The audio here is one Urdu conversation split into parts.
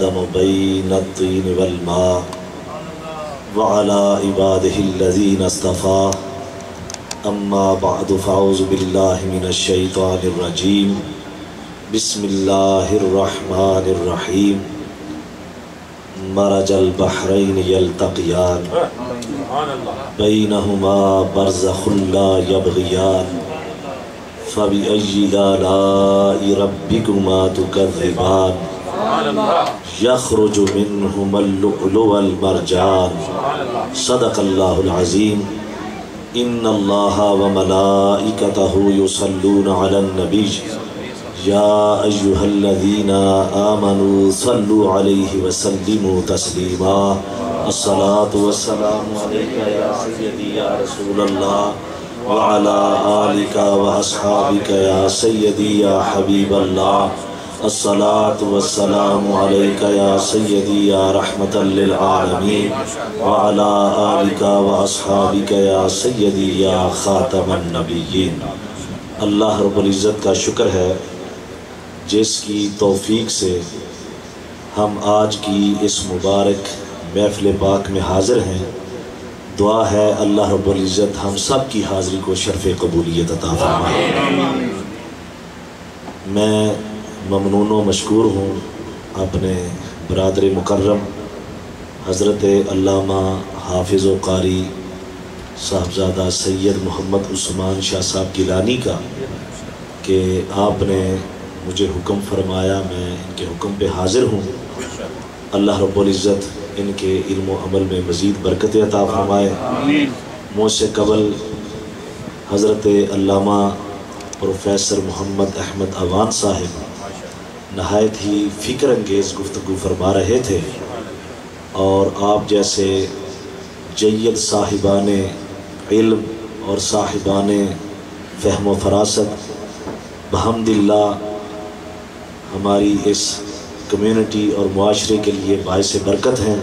آدم بین الطین والماء وعلی عباده الذین اصطفیٰ اما بعد فاعوذ باللہ من الشیطان الرجیم بسم اللہ الرحمن الرحیم مرج البحرین یلتقیان بینہما برزخ لا یبغیان فبأي آلاء ربكما تكذبان يخرج منهما اللؤلؤ والمرجان صدق الله العظيم إن الله وملائكته يصلون على النبي يا أيها الذين آمنوا صلوا عليه وسلموا تسليما الصلاة والسلام عليك يا سيدي يا رسول الله وعلى آلك وأصحابك يا سيدي يا حبيب الله الصلاة والسلام عليك يا سيدي يا رحمة للعالمين وعلى آلك وأصحابك يا سيدي يا خاتم النبيين۔ اللہ رب العزت کا شکر ہے جس کی توفیق سے ہم آج کی اس مبارک محفل پاک میں حاضر ہیں۔ دعا ہے اللہ رب العزت ہم سب کی حاضری کو شرف قبولیت عطا فرمائے۔ میں ممنون و مشکور ہوں اپنے برادر مکرم حضرت علامہ حافظ و قاری صاحبزادہ سید محمد عثمان شاہ صاحب گیلانی کا کہ آپ نے مجھے حکم فرمایا، میں ان کے حکم پہ حاضر ہوں۔ اللہ رب العزت ان کے علم و عمل میں مزید برکت عطا فرمائے۔ مجھ سے قبل حضرت علامہ پروفیسر محمد احمد عوان صاحب نہایت ہی فکر انگیز گفتگو فرما رہے تھے، اور آپ جیسے جید صاحبان علم اور صاحبان فہم و فراست بحمد اللہ ہماری اس کمیونٹی اور معاشرے کے لیے باعث برکت ہیں۔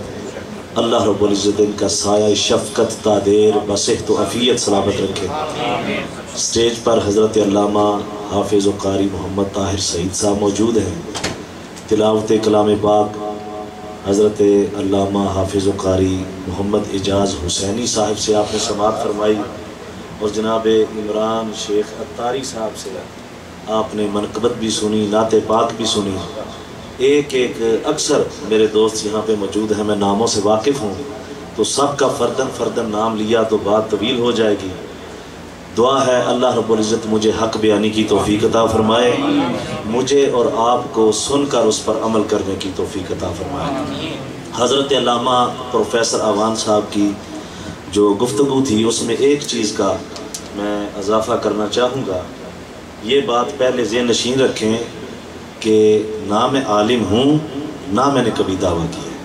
اللہ رب العزت ان کا سایہ شفقت تادیر بصحت و عافیت سلامت رکھے۔ اسٹیج پر حضرت علامہ حافظ و قاری محمد طاہر سعید صاحب موجود ہیں۔ تلاوت کلام پاک حضرت علامہ حافظ و قاری محمد اعجاز حسینی صاحب سے آپ نے سماعت فرمائی، اور جناب عمران شیخ عطاری صاحب سے آپ نے منقبت بھی سنی، نعت پاک بھی سنی۔ ایک اکثر میرے دوست یہاں پہ موجود ہیں، میں ناموں سے واقف ہوں، تو سب کا فردن فردن نام لیا تو بات طویل ہو جائے گی۔ دعا ہے اللہ رب العزت مجھے حق بیانی کی توفیق عطا فرمائے، مجھے اور آپ کو سن کر اس پر عمل کرنے کی توفیق عطا فرمائے۔ حضرت علامہ پروفیسر عوان صاحب کی جو گفتگو تھی اس میں ایک چیز کا میں اضافہ کرنا چاہوں گا۔ یہ بات پہلے ذہن نشین رکھیں کہ نہ میں عالم ہوں نہ میں نے کبھی دعویٰ کیا ہے،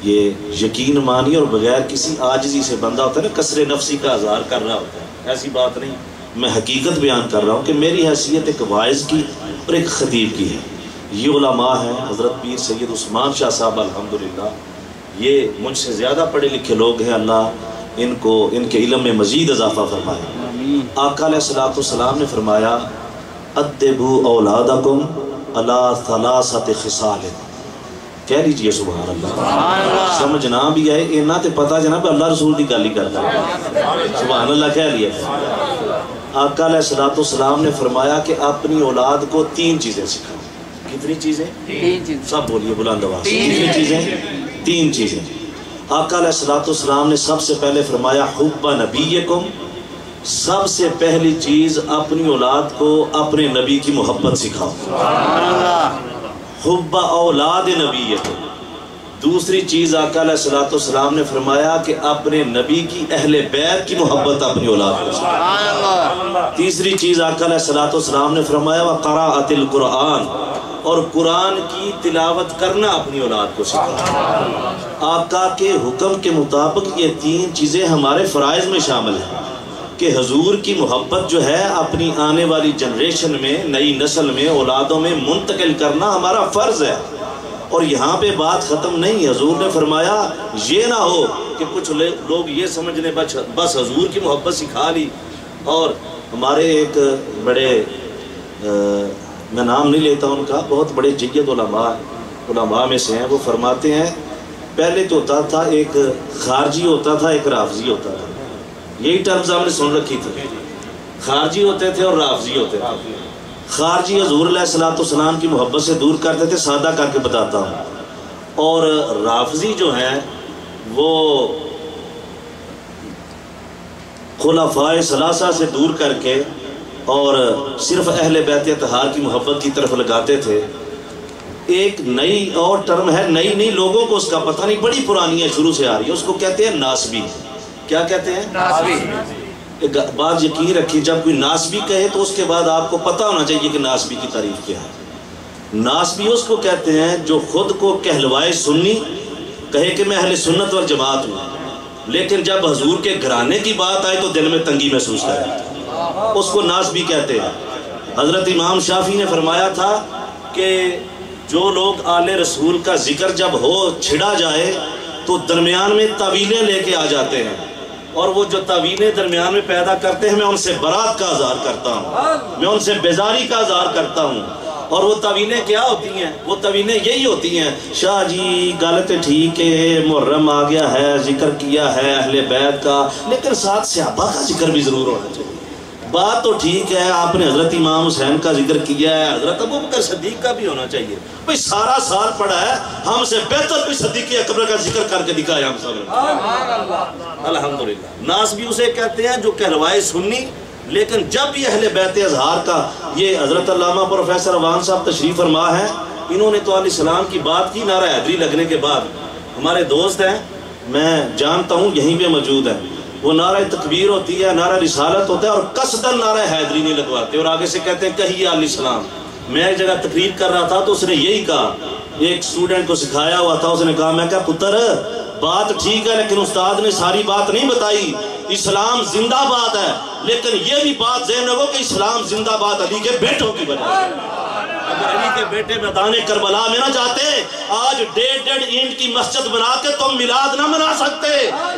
یہ یقین مانی اور بغیر کسی عاجزی سے بندہ ہوتا ہے نا کسر نفسی کا اظہار کر رہا ہوتا ہے، ایسی بات نہیں۔ میں حقیقت بیان کر رہا ہوں کہ میری حیثیت ایک واعظ کی اور ایک خطیب کی ہے۔ یہ علماء ہیں حضرت پیر سید عثمان شاہ صاحب الحمدللہ، یہ مجھ سے زیادہ پڑھے لکھے لوگ ہیں، اللہ ان کو ان کے علم میں مزید اضافہ فرمائے۔ آقا علیہ الصلوۃ والسلام نے فرمایا ادبوا اولادکم علی ثلاثۃ خصال، کہہ لیجئے سبحان اللہ، سمجھنا بھی ہے اینا تے پتہ جناب اللہ رسول دی گل ہی کرتا ہے، سبحان اللہ کہہ لیا۔ آقا علیہ الصلوۃ والسلام نے فرمایا کہ اپنی اولاد کو تین چیزیں سکھاؤ۔ کتنی چیزیں؟ سب بولیے بلند آواز سے، کتنی چیزیں؟ تین چیزیں۔ آقا علیہ الصلوۃ والسلام نے سب سے پہلے فرمایا حب نبیکم، سب سے پہلی چیز اپنی اولاد کو اپنے نبی کی محبت سکھاؤ، حب اولاد نبیکم۔ دوسری چیز آقا علیہ الصلوۃ والسلام نے فرمایا کہ اپنے نبی کی اہل بیت کی محبت اپنی اولاد کو سکھاؤ۔ تیسری چیز آقا علیہ الصلوۃ والسلام نے فرمایا وقراءۃ القرآن، اور قرآن کی تلاوت کرنا اپنی اولاد کو سکھاؤ۔ آقا کے حکم کے مطابق یہ تین چیزیں ہمارے فرائض میں شامل ہیں کہ حضور کی محبت جو ہے اپنی آنے والی جنریشن میں، نئی نسل میں، اولادوں میں منتقل کرنا ہمارا فرض ہے۔ اور یہاں پہ بات ختم نہیں، حضور نے فرمایا یہ نہ ہو کہ کچھ لوگ یہ سمجھنے بس حضور کی محبت سکھا لی۔ اور ہمارے ایک بڑے میں نام نہیں لیتا ان کا، بہت بڑے جید علماء علماء میں سے ہیں، وہ فرماتے ہیں پہلے تو ہوتا تھا ایک خارجی ہوتا تھا، ایک رافضی ہوتا تھا. یہی ٹرمز ہم نے سن رکھی تھی، خارجی ہوتے تھے اور رافضی ہوتے تھے. خارجی حضور علیہ السلام کی محبت سے دور کرتے تھے، سادہ کر کے بتاتا ہوں. اور رافضی جو ہیں وہ خلفائے ثلاثہ سے دور کر کے اور صرف اہل بیت اطہار کی محبت کی طرف لگاتے تھے. ایک نئی اور ٹرم ہے، نئی لوگوں کو اس کا پتہ نہیں، بڑی پرانی ہے، شروع سے آ رہی ہے، اس کو کہتے ہیں ناسبی. کیا کہتے ہیں؟ ناسبی. ایک بات یقین رکھیے، جب کوئی ناسبی کہے تو اس کے بعد آپ کو پتہ ہونا چاہیے کہ ناسبی کی تعریف کیا ہے. ناسبی اس کو کہتے ہیں جو خود کو کہلوائے سنی، کہے کہ میں اہل سنت والجماعت ہوں، لیکن جب حضور کے گھرانے کی بات آئے تو دل میں تنگی محسوس کرے، اس کو ناسبی کہتے ہیں. حضرت امام شافعی نے فرمایا تھا کہ جو لوگ آل رسول کا ذکر جب ہو چھڑا جائے تو درمیان میں تعویلیں لے کے آ جاتے ہیں، اور وہ جو تعویلیں درمیان میں پیدا کرتے ہیں میں ان سے برات کا اظہار کرتا ہوں، میں ان سے بیزاری کا اظہار کرتا ہوں. اور وہ تعویلیں کیا ہوتی ہیں؟ وہ تعویلیں یہی ہوتی ہیں، شاہ جی غلط ٹھیک ہے، محرم آ گیا ہے، ذکر کیا ہے اہل بیت کا، لیکن ساتھ صحابہ کا ذکر بھی ضرور ہونا چاہیے. بات تو ٹھیک ہے، آپ نے حضرت امام حسین کا ذکر کیا ہے، حضرت ابوبکر صدیق کا بھی ہونا چاہیے. بھئی سارا سال پڑھا ہے، ہم سے بہتر کوئی صدیق اکبر کا ذکر کر کے دکھایا ہم سب نے. الحمدللہ. ناس بھی اسے کہتے ہیں جو کہلوائے سنی، لیکن جب یہ اہل بیت اطہار کا، یہ حضرت علامہ پروفیسر عوان صاحب تشریف فرما ہے، انہوں نے تو علیہ السلام کی بات کی نعرہ حیدری لگنے کے بعد. ہمارے دوست ہیں، میں جانتا ہوں یہیں پہ موجود ہیں، وہ نعرہ تکبیر ہوتی ہے، نعرہ رسالت ہوتا ہے، اور قصداً نعرہ حیدری نہیں لگواتے اور آگے سے کہتے ہیں کہیے علیہ السلام. میں ایک جگہ تقریر کر رہا تھا تو اس نے یہی کہا، ایک اسٹوڈنٹ کو سکھایا ہوا تھا، اس نے کہا، میں کہا پتر بات ٹھیک ہے لیکن استاد نے ساری بات نہیں بتائی. اسلام زندہ باد ہے، لیکن یہ بھی بات ذہن رکھو کہ اسلام زندہ باد علی کے بیٹوں کی وجہ سے. اگر علی کے بیٹے میدان کربلا میں نہ جاتے، آج 1.5 اینٹ کی مسجد بنا کے تم میلاد نہ منا سکتے.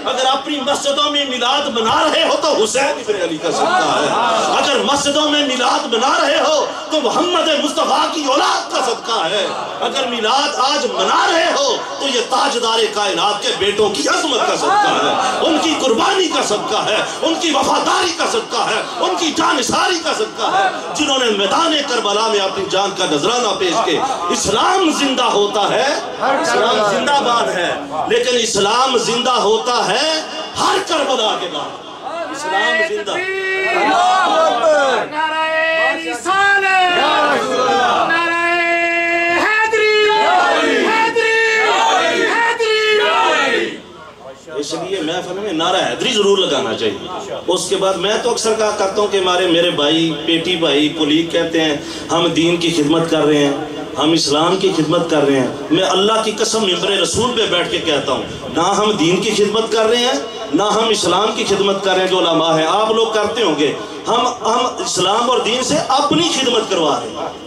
اگر اپنی مسجدوں میں میلاد منا رہے ہو تو حسین ابن علی کا صدقہ ہے. اگر مسجدوں میں میلاد منا رہے ہو تو محمد مصطفیٰ کی اولاد کا صدقہ ہے. اگر میلاد آج منا رہے ہو تو یہ تاجدار کائنات کے بیٹوں کی عظمت کا صدقہ ہے، ان کی قربانی کا صدقہ ہے، ان کی وفاداری کا صدقہ ہے، ان کی جانثاری کا صدقہ ہے، جنہوں نے میدان کربلا میں اپنی جان کا نذرانہ پیش کے. اسلام زندہ ہوتا ہے، اسلام زندہ باد ہے، لیکن اسلام زندہ ہوتا ہے ہر کربلا کے بعد. اسلام زندہ. اس لیے محفل میں نعرہ حیدری ضرور لگانا چاہیے. اس کے بعد میں تو اکثر کہا کرتا ہوں کہ میرے بھائی، پیٹی بھائی، کولیگ کہتے ہیں ہم دین کی خدمت کر رہے ہیں، ہم اسلام کی خدمت کر رہے ہیں. میں اللہ کی قسم ممبر رسول پہ بیٹھ کے کہتا ہوں، نہ ہم دین کی خدمت کر رہے ہیں نہ ہم اسلام کی خدمت کر رہے ہیں. جو علماء ہیں آپ لوگ کرتے ہوں گے، ہم اسلام اور دین سے اپنی خدمت کروا رہے ہیں.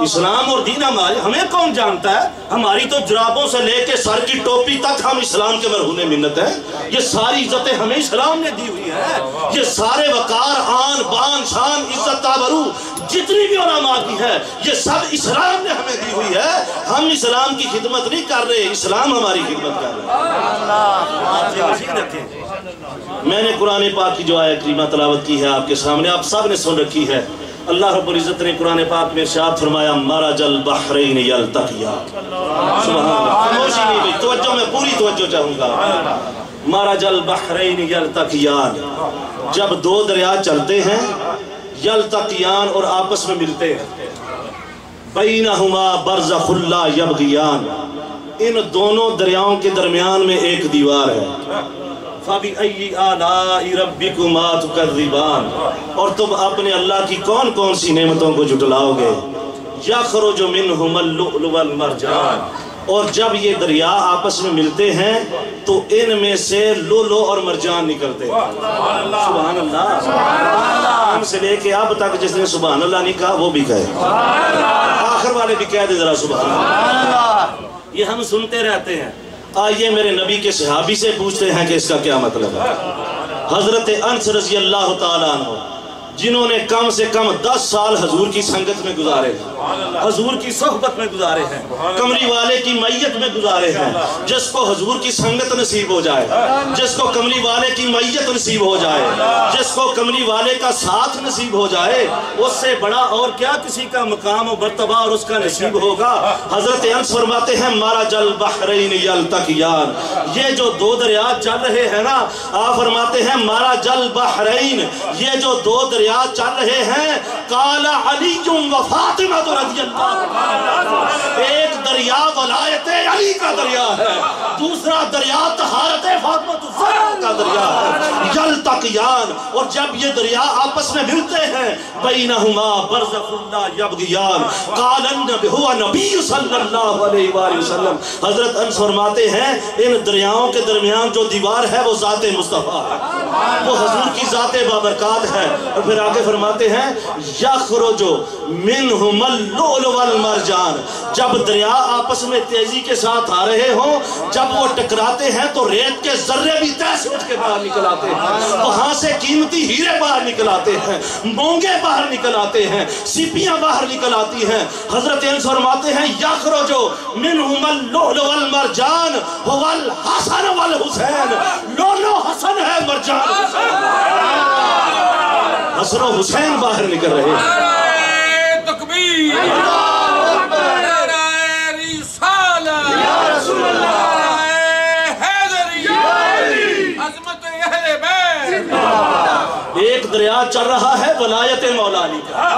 اسلام اور دین ہمیں کون جانتا ہے؟ ہماری تو جرابوں سے لے کے سر کی ٹوپی تک ہم اسلام کے مرہون منت ہیں. یہ ساری عزتیں ہمیں اسلام نے دی ہوئی ہیں. یہ سارے وقار، آن، بان، شان، عزت، آبرو جتنی بھی علماء کی ہے، یہ سب اسلام نے ہمیں دی ہوئی ہے. ہم اسلام کی خدمت نہیں کر رہے، اسلام ہماری خدمت کر رہے ہیں. میں نے قرآن پاک کی جو آیت کریمہ تلاوت کی ہے آپ کے سامنے، آپ سب نے سن رکھی ہے. اللہ رب العزت نے قرآن پاک میں ارشاد فرمایا، مرج البحرین یلتقیان. سبحان اللہ. خاموشی نہیں ہوئی، توجہ، میں پوری توجہ چاہوں گا. مرج البحرین یلتقیان، جب دو دریا چلتے ہیں، یلتقیان اور آپس میں ملتے ہیں، بینہما برزخ لا یبغیان، ان دونوں دریاؤں کے درمیان میں ایک دیوار ہے. فَبِأَيِّ آلَاءِ رَبِّكُمَا تُكَذِّبَانِ، اور تم اپنے اللہ کی کون کون سی نعمتوں کو جھٹلاؤ گے. يَخْرُجُ مِنْهُمَ اللُّؤْلُؤُ وَالْمَرْجَانُ، اور جب یہ دریا آپس میں ملتے ہیں تو ان میں سے لؤلؤ اور مرجان نکلتے ہیں. سبحان اللہ. ہم سے لے کے اب تک جس نے سبحان اللہ نہیں کہا وہ بھی کہے، آخر والے بھی کہہ دے ذرا سبحان اللہ. یہ ہم سنتے رہتے ہیں. آئیے میرے نبی کے صحابی سے پوچھتے ہیں کہ اس کا کیا مطلب ہے. حضرت انس رضی اللہ تعالیٰ عنہ جنہوں نے کم سے کم 10 سال حضور کی سنگت میں گزارے ہیں، حضور کی صحبت میں گزارے ہیں، کملی والے کی میت میں گزارے ہیں. جس کو حضور کی سنگت نصیب ہو جائے، جس کو کملی والے کی میت نصیب ہو جائے، جس کو کملی والے کا ساتھ نصیب ہو جائے، اس سے بڑا اور کیا کسی کا مقام و مرتبہ اور اس کا نصیب ہوگا. حضرت انس فرماتے ہیں مرج البحرین یلتقیان، یہ جو دو دریا چل رہے ہیں نا، آپ فرماتے ہیں مرج البحرین، یہ جو دو دریا چل رہے ہیں، قال علی و فاطمہ رضی اللہ، ایک دریا ولایت علی کا دریا ہے، دوسرا دریا طہارت فاطمہ الزہرا کا دریا ہے. یلتقیان، اور جب یہ دریا آپس میں ملتے ہیں، بینہما برزخ لا یبغیان، قال هو نبی صلی اللہ علیہ وآلہ وسلم. حضرت انس فرماتے ہیں ان دریاؤں کے درمیان جو دیوار ہے وہ ذات مصطفیٰ ہے، وہ حضور کی ذات بابرکات ہے. اور پھر آگے فرماتے ہیں یخرج منہم اللؤلؤ والمرجان، جب دریا آپس میں تیزی کے ساتھ آ رہے ہوں، جب وہ ٹکراتے ہیں تو ریت کے ذرے بھی تہ سے اٹھ کے باہر نکل آتے ہیں، وہاں سے قیمتی ہیرے باہر نکل آتے ہیں، مونگے باہر نکل آتے ہیں، سیپیاں باہر نکل آتی ہیں. حضرت انس فرماتے ہیں یخرج منہم اللؤلؤ والمرجان هو الحسن والحسین، لولو حسن ہے، مرجان حسین، حسن و حسین باہر نکل رہے ہیں. نعرہ تکبیر، نعرہ رسالت، یا رسول اللہ، عظمت اہل بیت. ایک دریا چل رہا ہے ولایت مولا علی کا،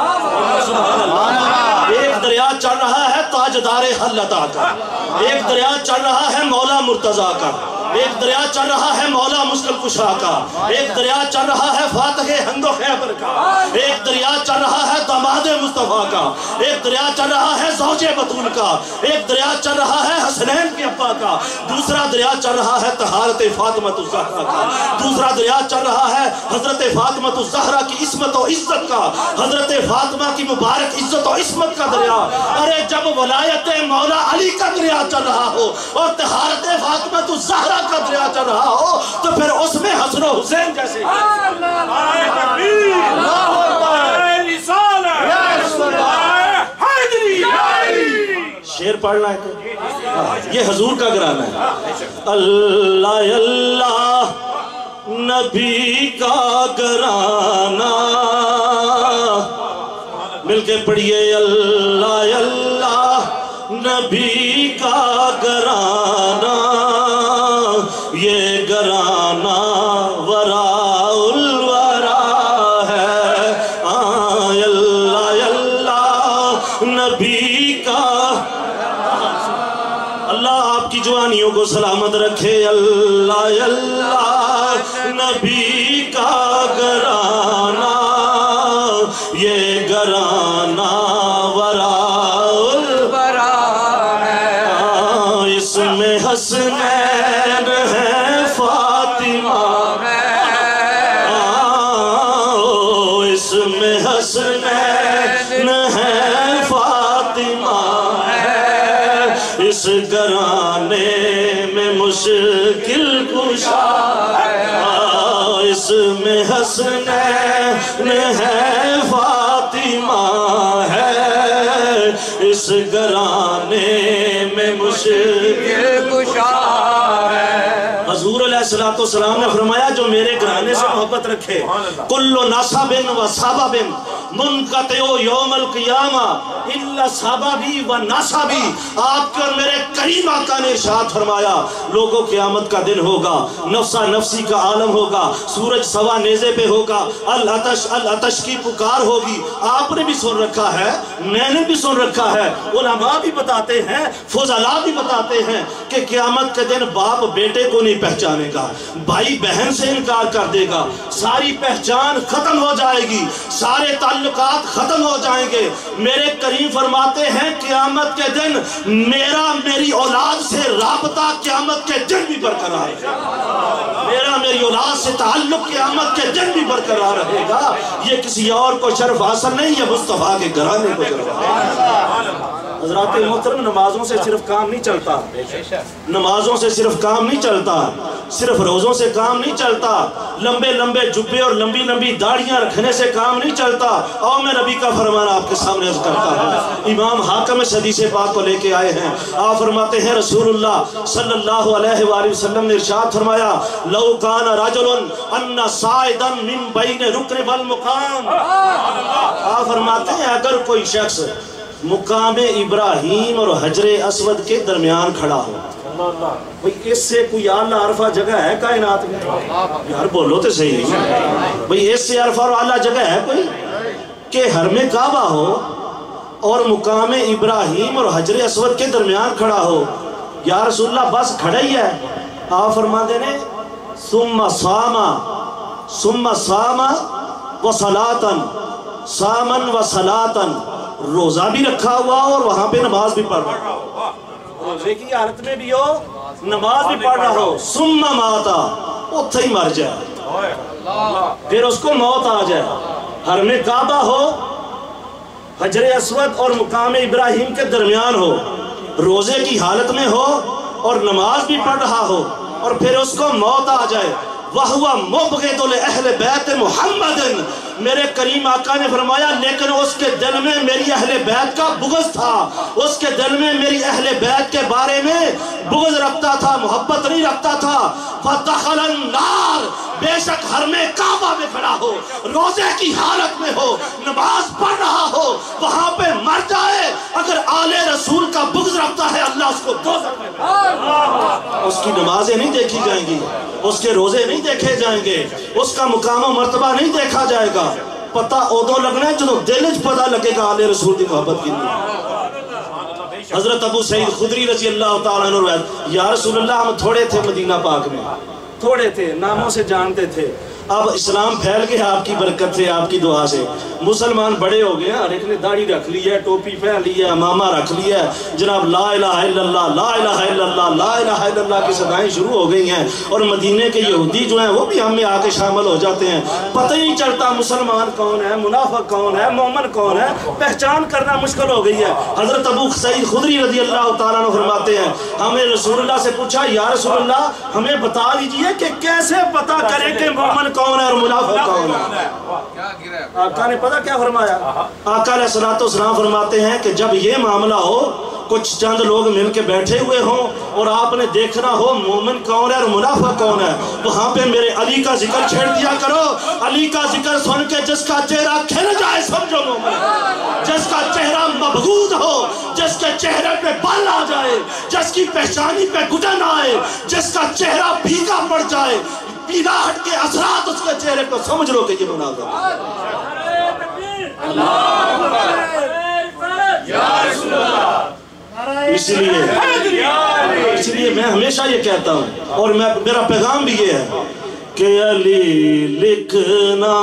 سبحان اللہ. ایک دریا چل رہا ہے تاجدار حلتا کا، ایک دریا چل رہا ہے مولا مرتضیٰ کا، ایک دریا چل رہا ہے مولا مشکل کشا کا، ایک دریا چل رہا ہے فاتح ہند و خیبر کا، ایک دریا چل رہا ہے داماد مصطفیٰ کا، ایک دریا چل رہا ہے زوج بطول کا، ایک دریا چل رہا ہے حسنین کے ابا کا، دوسرا دریا چل رہا ہے طہارت فاطمہ الزہرا کا، دوسرا دریا چل رہا ہے حضرت فاطمہ الزہرا کی عصمت و عزت کا، حضرت فاطمہ کی مبارک عزت و عصمت کا دریا. ارے جب ولایت مولا علی کا دریا چل رہا ہو اور طہارت فاطمہ الزہرا کا دریا چل رہا ہو تو پھر اس میں حسن و حسین جیسے نعرہ تکبیر، نعرہ رسالت، یا رسول اللہ، حیدری. شعر پڑھنا ہے تو یہ حضور کا گرانا ہے. اللہ اللہ نبی کا گرانا، مل کے پڑھئے اللہ اللہ نبی کا گرانا، یہ گرانا وراء الورا ہے. اللہ اللہ نبی کا، اللہ آپ کی جوانیوں کو سلامت رکھے. اللہ اللہ نبی کا گرانا، یہ گرانا وراء الورا ہے. اس میں حسنین ہے فاطمہ ہے، اس میں حسنین ہے فاطمہ ہے. اس گرانے میں مشکل کشا ہے، اس میں حسنین ہے فاطمہ ہے. اس گرانے میں مشکل کشا ہے. حضور علیہ السلام نے فرمایا جو میرے گھرانے سے محبت رکھے، کل نصب و سبب منقطع یوم القیامہ الا سببی و نصبی. آپ کے اور میرے کریم آقا نے ارشاد فرمایا لوگوں قیامت کا دن ہوگا، نفسا نفسی کا عالم ہوگا، سورج سوا نیزے پہ ہوگا، العطش العطش کی پکار ہوگی. آپ نے بھی سن رکھا ہے، میں نے بھی سن رکھا ہے، علماء بھی بتاتے ہیں، فضلاء بھی بتاتے ہیں کہ قیامت کے دن باپ بیٹے کو نہیں پہچانے گا، بھائی بہن سے انکار کر دے گا، ساری پہچان ختم ہو جائے گی، سارے تعلقات ختم ہو جائیں گے. میرے کریم فرماتے ہیں قیامت کے دن میری اولاد سے رابطہ قیامت کے دن بھی برقرار ہے، میری اولاد سے تعلق قیامت کے دن بھی برقرار رہے گا. یہ کسی اور کو شرف حاصل نہیں، یہ مصطفیٰ کے گھرانے کو شرف حاصل. حضرات محترم نمازوں سے صرف کام نہیں چلتا، نمازوں سے صرف کام نہیں چلتا، صرف روزوں سے کام نہیں چلتا، لمبے لمبے جبے اور لمبی لمبی داڑیاں رکھنے سے کام نہیں چلتا۔ اور میں نبی کا فرمان آپ کے سامنے عرض کرتا ہوں، امام حاکم اس حدیث پاک کو لے کے آئے ہیں، آپ فرماتے ہیں رسول اللہ صلی اللہ علیہ وآلہ وسلم نے ارشاد فرمایا لو کان رجل ان صاعدا من بین رکن والمقام، آپ فرماتے ہیں اگر کوئی شخص مقام ابراہیم اور حجر اسود کے درمیان کھڑا ہو، بھئی اس سے کوئی اعلیٰ عرفہ جگہ ہے کائنات میں؟ یار بولو تو صحیح نہیں، بھئی اس سے عرفہ اور اعلیٰ جگہ ہے کوئی کہ حرم کعبہ ہو اور مقام ابراہیم اور حجر اسود کے درمیان کھڑا ہو؟ یا رسول اللہ بس کھڑا ہی ہے۔ آپ فرماتے ہیں ثم صام وصلاۃً، صامن وصلاۃً، روزہ بھی رکھا ہوا اور وہاں پہ نماز بھی پڑھ رہا ہو، روزے کی حالت میں بھی ہو نماز بھی پڑھ رہا ہو، ثم ماتا، اتھے ہی مر جائے، پھر اس کو موت آ جائے، حرم کعبہ ہو، حجر اسود اور مقام ابراہیم کے درمیان ہو، روزے کی حالت میں ہو اور نماز بھی پڑھ رہا ہو، اور پھر اس کو موت آ جائے، وَهُوَ مُبْغِضُ لِأَهْلِ بَيْتِ مُحَمَّدٍ، میرے کریم آقا نے فرمایا لیکن اس کے دل میں میری اہل بیت کا بغض تھا، اس کے دل میں میری اہل بیت کے بارے میں بغض رکھتا تھا، محبت نہیں رکھتا تھا۔ فَدَخَلَ النَّارِ، بے شک حرم کعبہ میں کھڑا ہو، روزے کی حالت میں ہو، نماز پڑھ رہا ہو، وہاں پہ مر جائے، اگر آل رسول کا بغض رکھتا ہے اللہ اس کو دوزخ میں اس کی نمازیں نہیں دیکھی جائیں گی، اس کے روزے نہیں دیکھے جائیں گے، اس کا مقام و مرتبہ نہیں دیکھا جائے گا۔ پتہ ادو لگنا ہے جدو دل وچ پتہ لگے گا آل رسول کی محبت کی۔ حضرت ابو سعید خدری رضی اللہ تعالیٰ عنہ روایت، یا رسول اللہ ہم تھوڑے تھے مدینہ پاک میں، تھوڑے تھے، ناموں سے جانتے تھے، اب اسلام پھیل گیا آپ کی برکت سے، آپ کی دعا سے، مسلمان بڑے ہو گئے ہیں، ہر ایک نے داڑھی رکھ لی ہے، ٹوپی پہن لی ہے، امامہ رکھ لی ہے، جناب لا الہ الا اللہ، لا الہ الا اللہ، لا الہ الا اللہ کی صدائیں شروع ہو گئی ہیں، اور مدینے کے یہودی جو ہیں وہ بھی ہم میں آ کے شامل ہو جاتے ہیں، پتہ ہی نہیں چلتا مسلمان کون ہے، منافق کون ہے، مومن کون ہے، پہچان کرنا مشکل ہو گئی ہے۔ حضرت ابو سعید خدری رضی اللہ تعالیٰ عنہ فرماتے ہیں ہمیں رسول اللہ سے پوچھا یا رسول اللہ ہمیں بتا دیجئے کہ کیسے پتہ کریں کہ مومن کون ہے اور منافق کون ہے؟ آقا نے پتہ کیا فرمایا؟ آقا علیہ السلام فرماتے ہیں کہ جب یہ معاملہ ہو، کچھ چند لوگ مل کے بیٹھے ہوئے ہوں اور آپ نے دیکھنا ہو مومن کون ہے اور منافق کون ہے، وہاں پہ میرے علی کا ذکر چھیڑ دیا کرو، علی کا ذکر سن کے جس کا چہرہ کھل جائے سمجھو مومن ہے، جس کا چہرہ مبغوض ہو، جس کے چہرے پہ بال آ جائے، جس کی پہچانی پہ گھٹن آئے، جس کا چہرہ پھیکا پڑ جائے، پیراہٹ کے اثرات اس کے چہرے کو سمجھ لو کہ یہ منافق ہے۔ اس لیے میں ہمیشہ یہ کہتا ہوں اور میرا پیغام بھی یہ ہے کہ علی لکھنا،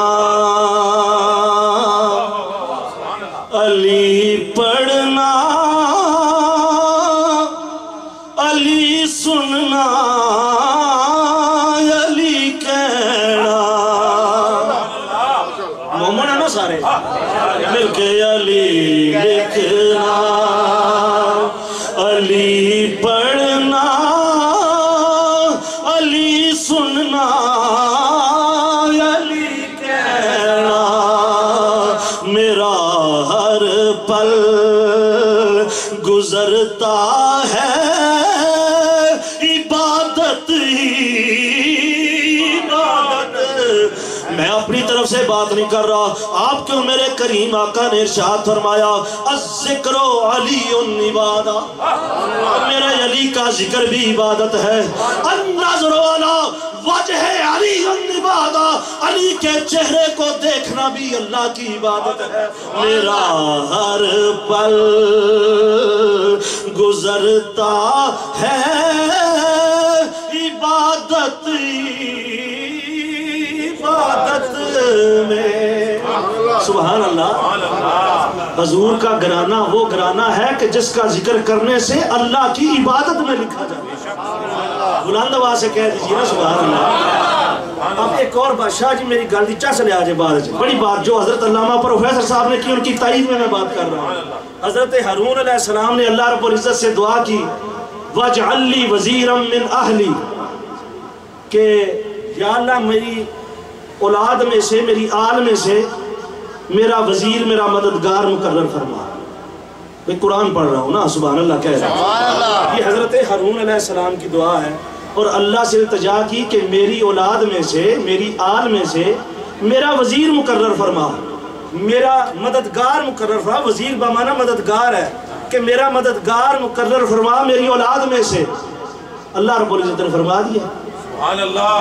علی پڑھنا، علی سننا، علی کہنا، مومن ہے نا سارے مل کے علی لکھنا، علی پڑھنا، علی سننا، علی کہنا، میرا ہر پل گزرتا ہے عبادت ہی عبادت۔ میں اپنی طرف سے بات نہیں کر رہا، آپ کیوں میرے کریم آقا نے ارشاد فرمایا الذکر علی عبادہ، میرے علی کا ذکر بھی عبادت ہے، النظر علی وجہ علی عبادہ، علی کے چہرے کو دیکھنا بھی اللہ کی عبادت ہے، میرا ہر پل گزرتا ہے عبادت میں۔ سبحان اللہ، حضور کا گھرانہ وہ گھرانہ ہے کہ جس کا ذکر کرنے سے اللہ کی عبادت میں لکھا جائے، بلند آواز سے کہہ دیجیے نا سبحان اللہ۔ اب ایک اور بادشاہ جی میری گل دی چس لے آجے بعد بڑی بات جو حضرت علامہ پروفیسر صاحب نے کی ان کی تائید میں بات کر رہا ہوں. حضرت ہارون علیہ السلام نے اللہ رب العزت سے دعا کی وَاجْعَلْ لِي وَزِيرًا مِّنْ أَهْلِي کہ یا اللہ میری اولاد میں سے میری آل میں سے میرا وزیر میرا مددگار مقرر فرما. میں قرآن پڑھ رہا ہوں نا سبحان اللہ کہہ رہا ہوں. یہ حضرت ہارون علیہ السلام کی دعا ہے اور اللہ سے التجا کی کہ میری اولاد میں سے میری آل میں سے میرا وزیر مقرر فرما میرا مددگار مقرر فرما. وزیر بمانا مددگار ہے کہ میرا مددگار مقرر فرما میری اولاد میں سے. اللہ رب العزت نے فرما دیا. سبحان اللہ.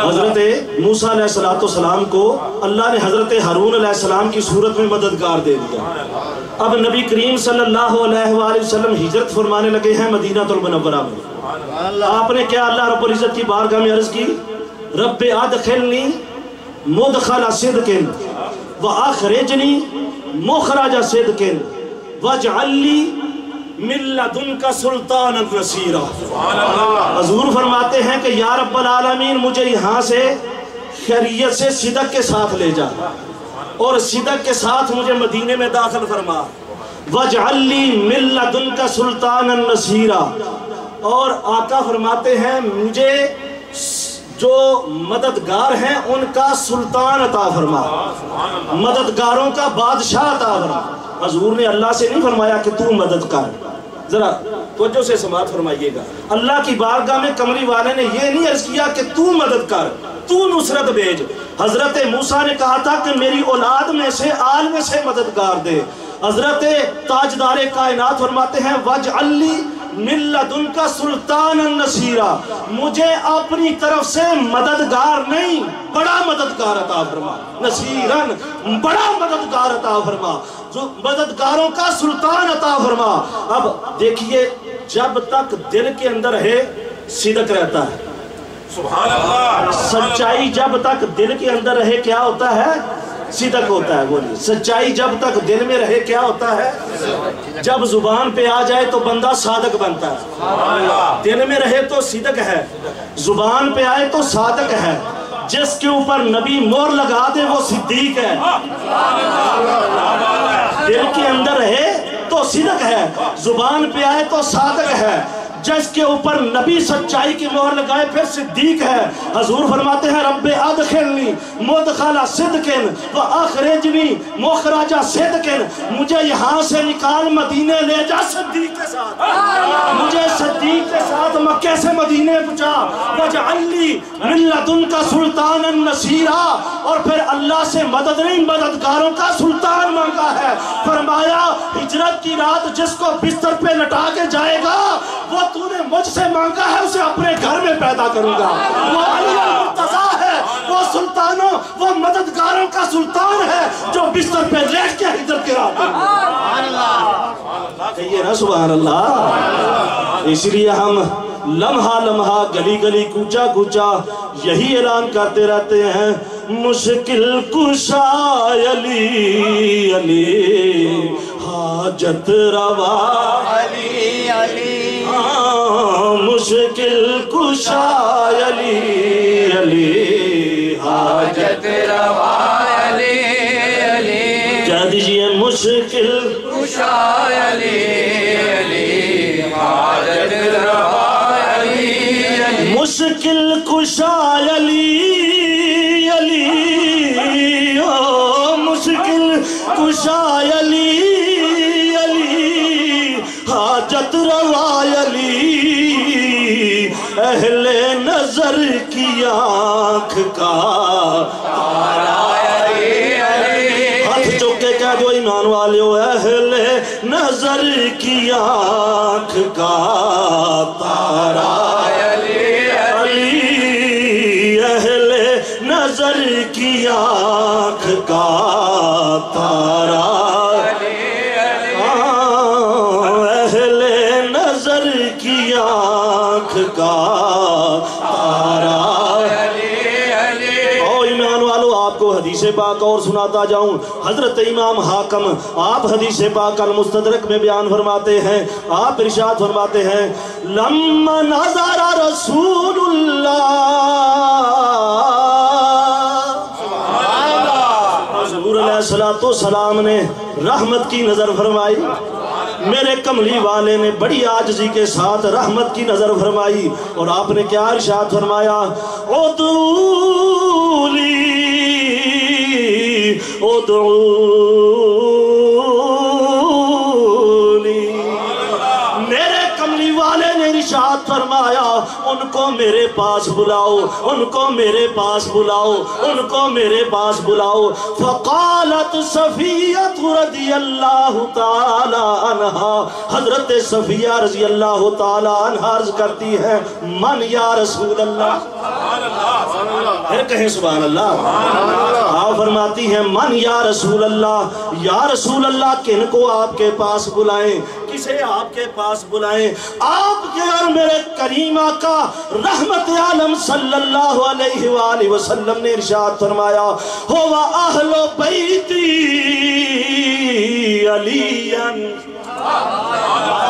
حضرت موسیٰ علیہ السلام کو اللہ نے حضرت ہارون علیہ السلام کی صورت میں مددگار دے دیا. اب نبی کریم صلی اللہ علیہ وآلہ وسلم ہجرت فرمانے لگے ہیں مدینہ المنورہ میں. آپ نے کیا اللہ رب العزت کی بارگاہ میں عرض کی رب ادخلنی مدخل صدق واخرجنی مخرج صدق واجعل لی من لدنک سلطانا نصیرا. حضور فرماتے ہیں کہ یا رب العالمین مجھے یہاں سے خیریت سے صدق کے ساتھ لے جا اور صدق کے ساتھ مجھے مدینے میں داخل فرما. واجعل لی من لدنک سلطانا نصیرا. اور آقا فرماتے ہیں مجھے جو مددگار ہیں ان کا سلطان عطا فرما مددگاروں کا بادشاہ عطا فرما. حضور نے اللہ سے نہیں فرمایا کہ تو مدد کر. ذرا توجہ سے سماعت فرمائیے گا. اللہ کی بارگاہ میں کمری والے نے یہ نہیں عرض کیا کہ تو مدد کر تو نصرت بھیج. حضرت موسیٰ نے کہا تھا کہ میری اولاد میں سے آل میں سے مددگار دے. حضرت تاجدار کائنات فرماتے ہیں وَاجْعَلْ لِي مِن لَدُنْكَ سُلْطَانًا نَصِيرًا. مجھے اپنی طرف سے مددگار نہیں بڑا مددگار عطا فرما. نصیراً بڑا مددگار عطا فرما جو مددگاروں کا سلطان عطا فرما. اب دیکھیے جب تک دل کے اندر ہے صدق رہتا ہے. سبحان اللہ. سچائی جب تک دل کے اندر رہے کیا ہوتا ہے صدق ہوتا ہے. بولیے سچائی جب تک دل میں رہے کیا ہوتا ہے. جب زبان پہ آ جائے تو بندہ صادق بنتا ہے. دل میں رہے تو صدق ہے زبان پہ آئے تو صادق ہے. جس کے اوپر نبی مور لگا دے وہ صدیق ہے. دل کے اندر رہے تو صدق ہے زبان پہ آئے تو صادق ہے. جس کے اوپر نبی سچائی کی مہر لگائے پھر صدیق ہے. حضور فرماتے ہیں رب ادخلنی مدخل صدق واخرجنی مخرج صدق. مجھے یہاں سے نکال مدینے لے جا صدیق کے ساتھ. مجھے صدیق کے ساتھ مکے سے مدینے پہنچا. واجعل لی من لدنک سلطانا نصیرا. اور پھر اللہ سے مدد نہیں مددگاروں کا سلطان مانگا ہے. فرمایا ہجرت کی رات جس کو بستر پہ لٹا کے جائے گا وہ تو نے مجھ سے مانگا ہے اسے اپنے گھر میں پیدا کروں گا. وہ علی المرتضیٰ ہے وہ سلطانوں وہ مددگاروں کا سلطان ہے جو بستر پہ لیٹ کے ہجرت کی رات کہیے نا سبحان اللہ. اس لیے ہم لمحہ لمحہ گلی گلی کوچا کوچا یہی اعلان کرتے رہتے ہیں مشکل کشا علی علی حاجت روا علی علی. مشکل کشا علی علی حاجت روا علی علی. کیا دیجئے مشکل کشا علی علی حاجت روا علی علی. مشکل کشا علی علی مشکل کشا علی علی حاجت روا علی. اہل نظر کی آنکھ کا تارا علی علی. ہاتھ چک کے کہہ دو ایمان والےو اہل نظر کی آنکھ کا تارا علی علی. اہل نظر کی آنکھ کا تارا اہل نظر کی آنکھ کا تارا. او ایمان والو آپ کو حدیث پاک اور سناتا جاؤں. حضرت امام حاکم آپ حدیث پاک المستدرک میں بیان فرماتے ہیں, آپ ارشاد فرماتے ہیں لما نظر رسول اللہ, حضور علیہ السلام نے رحمت کی نظر فرمائی, میرے کملی والے نے بڑی عاجزی کے ساتھ رحمت کی نظر فرمائی, اور آپ نے کیا ارشاد فرمایا, ادعولی میرے کملی والے نے ارشاد فرمایا ان کو میرے پاس بلاؤ, ان کو میرے پاس بلاؤ, ان کو میرے پاس بلاؤ. فقالت صفیہ رضی اللہ تعالی عنہا, حضرت صفیہ رضی اللہ تعالی عنہا عرض کرتی ہے من یا رسول اللہ, پھر کہیں سبحان اللہ. آپ فرماتی ہیں من یا رسول اللہ, یا رسول اللہ کن کو آپ کے پاس بلائیں, کسے آپ کے پاس بلائیں؟ آپ کے اور میرے کریم آقا رحمت عالم صلی اللہ علیہ وآلہ وسلم نے ارشاد فرمایا ہوا اہل بیتی علی,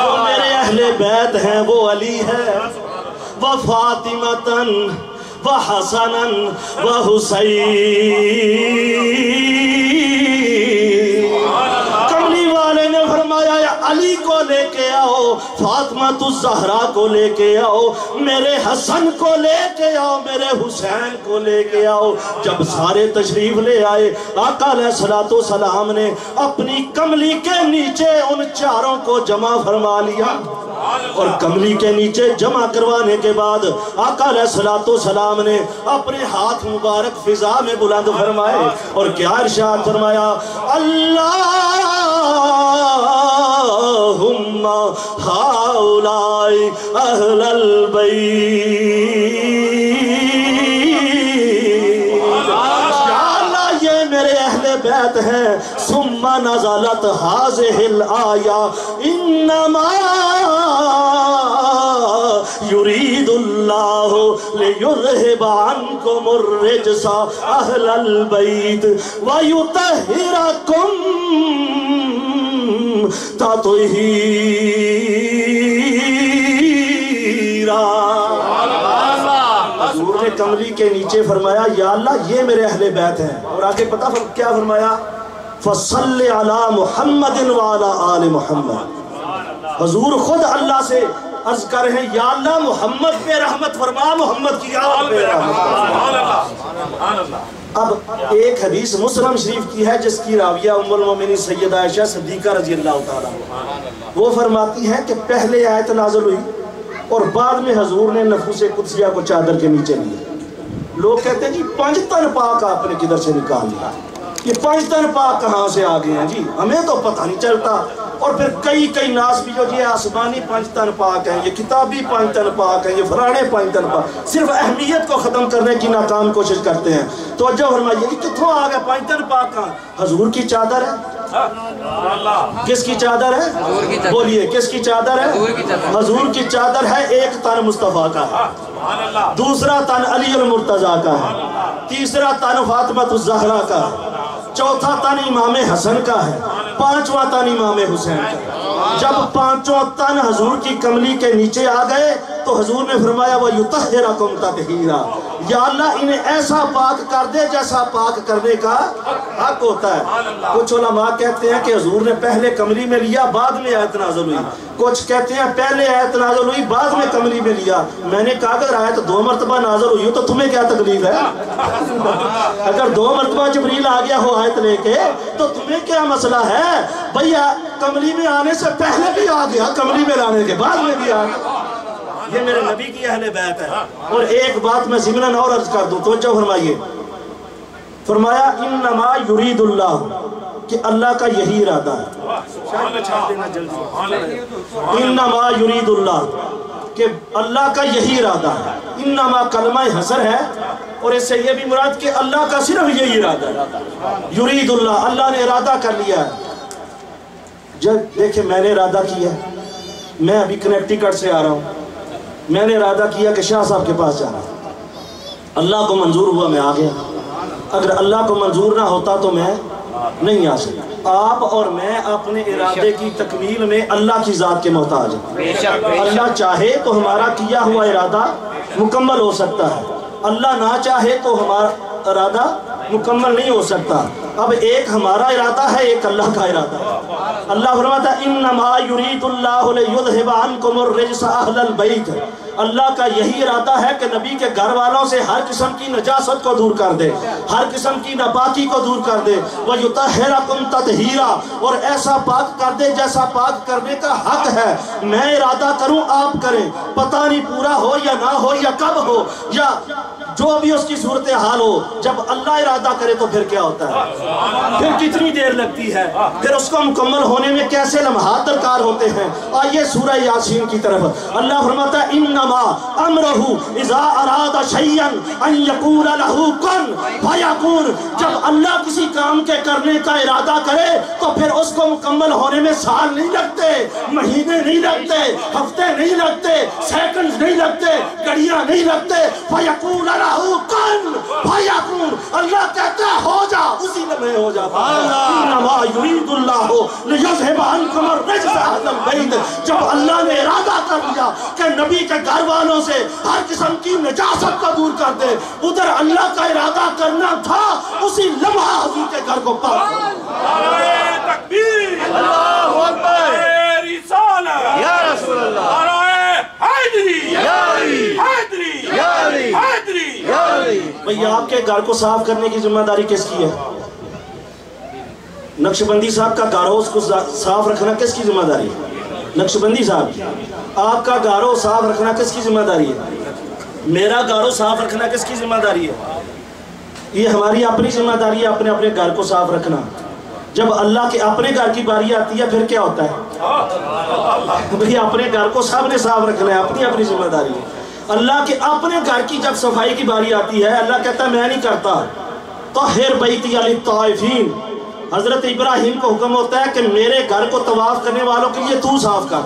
جو میرے اہل بیت ہیں وہ علی ہے, وفاطمۃ وحسن وحسین. کملی والے نے فرمایا علی کو لے کے آؤ, فاطمہ الزہرا کو لے کے آؤ, میرے حسن کو لے کے آؤ, میرے حسین کو لے کے آؤ. جب سارے تشریف لے آئے آقا علیہ السلام نے اپنی کملی کے نیچے ان چاروں کو جمع فرما لیا, اور کملی کے نیچے جمع کروانے کے بعد آقا علیہ السلام نے اپنے ہاتھ مبارک فضا میں بلند فرمائے, اور کیا ارشاد فرمایا اللہم ہؤلاء اہل البیت, یا اللہ یہ میرے اہل بیت ہیں. ثم نزلت هذه الآیہ انما یرید اللہ لیذہب عنکم الرجس اہل البیت ویطہرکم تطہیرا. حضور نے کملی کے نیچے فرمایا یا اللہ یہ میرے اہل بیت ہیں, اور آگے پتہ کیا فرمایا فصلی علی محمد وعلی آل محمد. حضور خود اللہ سے عرض کر رہے ہیں یا اللہ محمد پہ رحمت فرما, محمد کی آل پہ رحمت. اب ایک حدیث مسلم شریف کی ہے جس کی راویہ ام المومنین سیدہ عائشہ صدیقہ رضی اللہ تعالیٰ, وہ فرماتی ہے کہ پہلے آیت نازل ہوئی اور بعد میں حضور نے نفوس قدسیہ کو چادر کے نیچے لیا. لوگ کہتے ہیں جی 5 تن پاک آپ نے کدھر سے نکال لیا, یہ 5 تن پاک کہاں سے آ گئے ہیں جی, ہمیں تو پتہ نہیں چلتا. اور پھر کئی ناس بھی جو یہ آسمانی 5 تن پاک ہیں, یہ کتابی 5 تن پاک ہیں, یہ فلانے 5 تن پاک, صرف اہمیت کو ختم کرنے کی ناکام کوشش کرتے ہیں. توجہ فرمائیے کہ کتھوں آ گئے 5 تن پاک کہاں؟ حضور کی چادر ہے. کس کی چادر ہے؟ بولیے کس کی چادر ہے؟ حضور کی چادر ہے. ایک تن مصطفیٰ کا ہے, دوسرا تن علی المرتضیٰ کا ہے, تیسرا تن فاطمہ الزہرا کا ہے, چوتھا تن امام حسن کا ہے, 5واں تن امام حسین کا ہے. جب 5 تن حضور کی کملی کے نیچے آ گئے تو حضور نے فرمایا وَيُطَهِّرَكُمْ تَطْهِيرًا, یا اللہ انہیں ایسا پاک کر دے جیسا پاک کرنے کا حق ہوتا ہے. کچھ علماء کہتے ہیں کہ حضور نے پہلے کملی میں لیا بعد میں آیت نازل ہوئی, کچھ کہتے ہیں پہلے آیت نازل ہوئی بعد میں کملی میں لیا. میں نے کہا اگر آیت 2 مرتبہ نازل ہوئی ہو تو تمہیں کیا تکلیف ہے؟ اگر 2 مرتبہ جبریل آ گیا ہو آیت لے کے تو تمہیں کیا مسئلہ ہے بھیا؟ کملی میں آنے سے پہلے بھی آ گیا, کملی میں لانے کے بعد میں بھی آ گیا. یہ میرے نبی کی اہل بیت ہے. اور ایک بات میں ضمناً اور عرض کر دوں, توجہ فرمائیے. فرمایا انما یرید اللہ, کہ اللہ کا یہی ارادہ ہے. انما یرید اللہ, کہ اللہ کا یہی ارادہ ہے. انما کلمہ حصر ہے, اور اس سے یہ بھی مراد کہ اللہ کا صرف یہی ارادہ ہے. یرید اللہ, اللہ نے ارادہ کر لیا ہے. جب دیکھیں میں نے ارادہ کیا ہے, میں ابھی کنیکٹیکٹ سے آ رہا ہوں, میں نے ارادہ کیا کہ شاہ صاحب کے پاس جانا, اللہ کو منظور ہوا میں آ گیا. اگر اللہ کو منظور نہ ہوتا تو میں نہیں آ سکتا۔ آپ اور میں اپنے ارادے کی تکمیل میں اللہ کی ذات کے محتاج ہیں۔ اللہ چاہے تو ہمارا کیا ہوا ارادہ مکمل ہو سکتا ہے، اللہ نہ چاہے تو ہمارا ارادہ مکمل نہیں ہو سکتا۔ اب ایک ہمارا ارادہ ہے، ایک اللہ کا ارادہ ہے۔ اللہ فرماتا ہے انما یرید اللہ لیذھب عنکم الرجس اہل البیت، اللہ کا یہی ارادہ ہے کہ نبی کے گھر والوں سے ہر قسم کی نجاست کو دور کر دے، ہر قسم کی ناپاکی کو دور کر دے، وَيُطَهِّرَكُمْ تَطْهِيرًا، اور ایسا پاک کر دے جیسا پاک کرنے کا حق ہے۔ میں ارادہ کروں آپ کریں، پتہ نہیں پورا ہو یا نہ ہو یا کب ہو یا جو بھی اس کی صورتحال ہو، جب اللہ ارادہ کرے تو پھر کیا ہوتا ہے؟ پھر کتنی دیر لگتی ہے، پھر اس کو مکمل ہونے میں کیسے لمحات درکار ہوتے ہیں۔ آئیے سورہ یاسین کی طرف، اللہ فرماتا ہے انما امرہ اذا اراد شیئا ان یقول لہ کن فیکون، جب اللہ کسی کام کے کرنے کا ارادہ کرے تو پھر اس کو مکمل ہونے میں سال نہیں لگتے، مہینے نہیں لگتے، ہفتے نہیں لگتے، سیکنڈز نہیں لگتے، گھڑیاں نہیں لگتے، فیکون لہ کن فیکون، اللہ کہتا ہے ہو جا، اسی لمحے ہو جاتا ہے۔ انما یرید اللہ لیذھب عنکم الرجس اہل البیت، جب اللہ نے ارادہ کر لیا کہ نبی کے گھر والوں سے ہر قسم کی نجاست کو دور کر دے، ادھر اللہ کا ارادہ کرنا تھا، اسی لمحہ حضور کے گھر کو پاک کر دیا۔ نعرہ تکبیر، اللہ اکبر، رسالہ یا رسول اللہ، نعرہ حیدری یا علی، حیدری یا علی، حیدری یا علی۔ بھئی آپ کے گھر کو صاف کرنے کی ذمہ داری کس کی ہے؟ نقشبندی صاحب کا گھر ہو اس کو صاف رکھنا کس کی ذمہ داری ہے؟ نقشبندی صاحب کی۔ آپ کا گھر ہو صاف رکھنا کس کی ذمہ داری ہے؟ میرا گھر ہو صاف رکھنا کس کی ذمہ داری ہے؟ یہ ہماری اپنی ذمہ داری ہے، اپنے اپنے گھر کو صاف رکھنا۔ جب اللہ کے اپنے گھر کی باری آتی ہے پھر کیا ہوتا ہے؟ بھئی اپنے گھر کو سب نے صاف رکھنا ہے، اپنی اپنی ذمہ داری ہے۔ اللہ کے اپنے گھر کی جب صفائی کی باری آتی ہے، اللہ کہتا ہے میں نہیں کرتا، طہر بیتی للطائفین، حضرت ابراہیم کو حکم ہوتا ہے کہ میرے گھر کو طواف کرنے والوں کے لیے تو صاف کر۔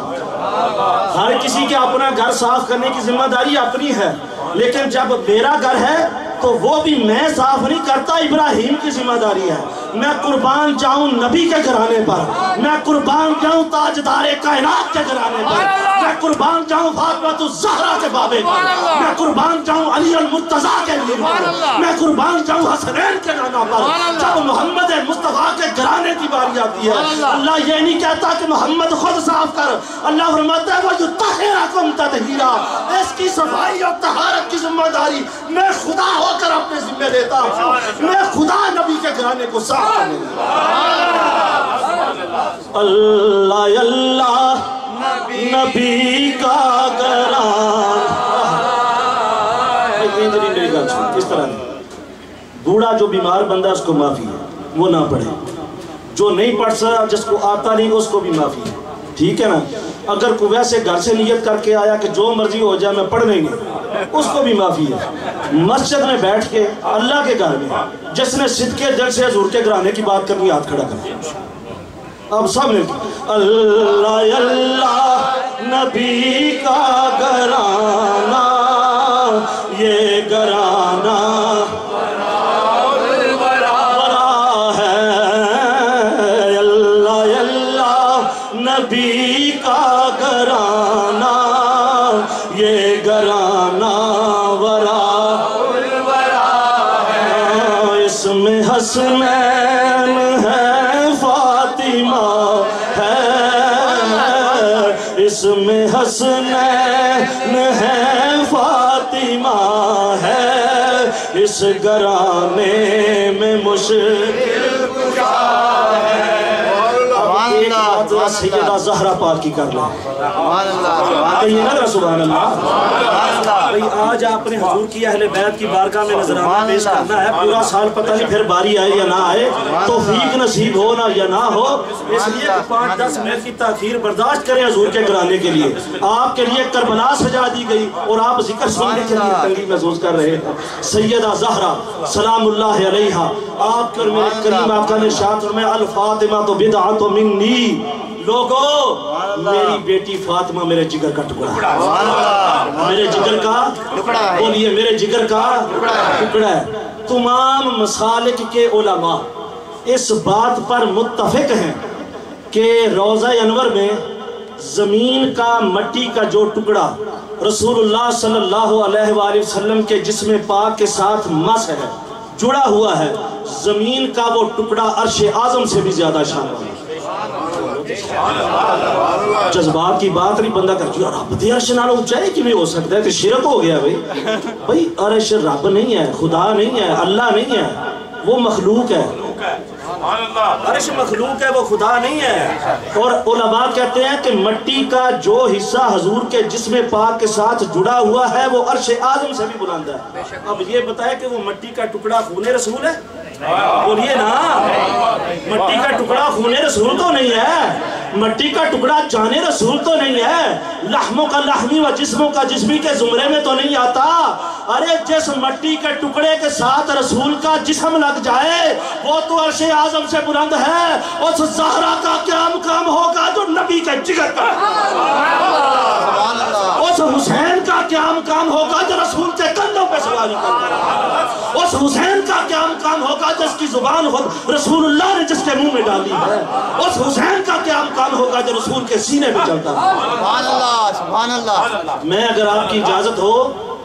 ہر کسی کے اپنا گھر صاف کرنے کی ذمہ داری اپنی ہے، لیکن جب میرا گھر ہے تو وہ بھی میں صاف نہیں کرتا، ابراہیم کی ذمہ داری ہے۔ میں قربان جاؤں نبی کے گھرانے پر، میں قربان جاؤں تاجدار کائنات کے گھرانے پر، میں قربان جاؤں فاطمہ الزہرا کے بابے پر، میں قربان جاؤں علی المرتضیٰ کے لیے پر، میں قربان جاؤں حسنین کے نانا پر۔ جب محمد مصطفیٰ کے گھرانے کی باری آتی ہے، اللہ یہ نہیں کہتا کہ محمد خود صاف کر، اللہ فرماتا ہے وَيُطَهِّرَكُمْ تَطْهِيرًا، اس کی صفائی اور طہارت کی ذمہ داری میں خدا ہو کر اپنے ذمہ لیتا ہوں، میں خدا نبی کے گھرانے کو صاف کرنے لگا۔ اللہ اللہ نبی کا گھرانہ، میری گل سن، اس طرح نہیں، بوڑھا جو بیمار بندہ اس کو معافی ہے، وہ نہ پڑھے، جو نہیں پڑھ سکتا جس کو آتا نہیں اس کو بھی معافی ہے، ٹھیک ہے نا؟ اگر کوئی ویسے گھر سے نیت کر کے آیا کہ جو مرضی ہو جائے میں پڑھ نہیں گے، اس کو بھی معافی ہے۔ مسجد میں بیٹھ کے اللہ کے گھر میں جس نے صدقے دل سے حضور کے گھرانے کی بات کرنی ہاتھ کھڑا کر، اب سب مل کے اللہ اللہ نبی کا گھرانہ، یہ گھرانہ نبی کا گھرانہ، یہ گھرانہ ورا ہے، اس میں حسنین ہے فاطمہ ہے، اس میں حسنین ہے فاطمہ ہے، اس گھرانے میں مشکل سیدہ زہرا پاک کی کر لیں، سبحان اللہ۔ آج آپ نے حضور کی اہل بیت کی بارگاہ میں نذرانہ پیش کرنا ہے، پورا سال پتہ نہیں پھر باری آئے یا نہ آئے، توفیق نصیب ہو نہ یا نہ ہو، اس لیے 5-10 منٹ کی تاخیر برداشت کریں حضور کے گھرانے کے لیے۔ آپ کے لیے کربلا سجا دی گئی اور آپ ذکر سننے کے لیے تنگی محسوس کر رہے ہیں۔ سیدہ زہرا سلام اللہ علیہا، آپ کے اور میرے کریم آقا نے ارشاد فرمایا الفاطمہ تو بدعۃ منی، لوگو میری بیٹی فاطمہ میرے جگر کا ٹکڑا ہے، میرے جگر کا، بولیے میرے جگر کا ٹکڑا ہے۔ تمام مسالک کے علماء اس بات پر متفق ہیں کہ روضہ انور میں زمین کا مٹی کا جو ٹکڑا رسول اللہ صلی اللہ علیہ وآلہ وسلم کے جسم پاک کے ساتھ مس ہے، جڑا ہوا ہے، زمین کا وہ ٹکڑا عرش اعظم سے بھی زیادہ شان والا ہے۔ جذبات کی بات نہیں، بندہ کہتا ہے رب دے عرش نال اونچا ہے، کیویں ہو سکتا ہے؟ تو شرک ہو گیا بھائی عرش رب نہیں ہے، خدا نہیں ہے، اللہ نہیں ہے، وہ مخلوق ہے۔ عرش مخلوق ہے، وہ خدا نہیں ہے۔ اور علماء کہتے ہیں کہ مٹی کا جو حصہ حضور کے جسم پاک کے ساتھ جڑا ہوا ہے وہ عرش اعظم سے بھی بلند ہے۔ اب یہ بتائے کہ وہ مٹی کا ٹکڑا خون رسول ہے؟ بولیے نا، مٹی کا ٹکڑا خون رسول تو نہیں ہے، مٹی کا ٹکڑا جان رسول تو نہیں ہے، لحموں کا لحمی و جسموں کا جسمی کے زمرے میں تو نہیں آتا۔ ارے جس مٹی کے ٹکڑے کے ساتھ رسول کا جسم لگ جائے وہ تو عرش اعظم سے بلند ہے۔ اس زہرا کا کیا مقام ہوگا جو نبی کے جگر کا، اس حسین کا کیا مقام ہوگا جو رسول کے کندھوں پہ سواری کرتا ہے، اس حسین کا کیا مقام ہوگا جس کی زبان رسول اللہ نے جس کے منہ میں ڈالی ہے، اس حسین کا کیا مقام ہوگا جو رسول کے سینے پہ چلتا ہے۔ سبحان اللہ، سبحان اللہ۔ میں اگر آپ کی اجازت ہو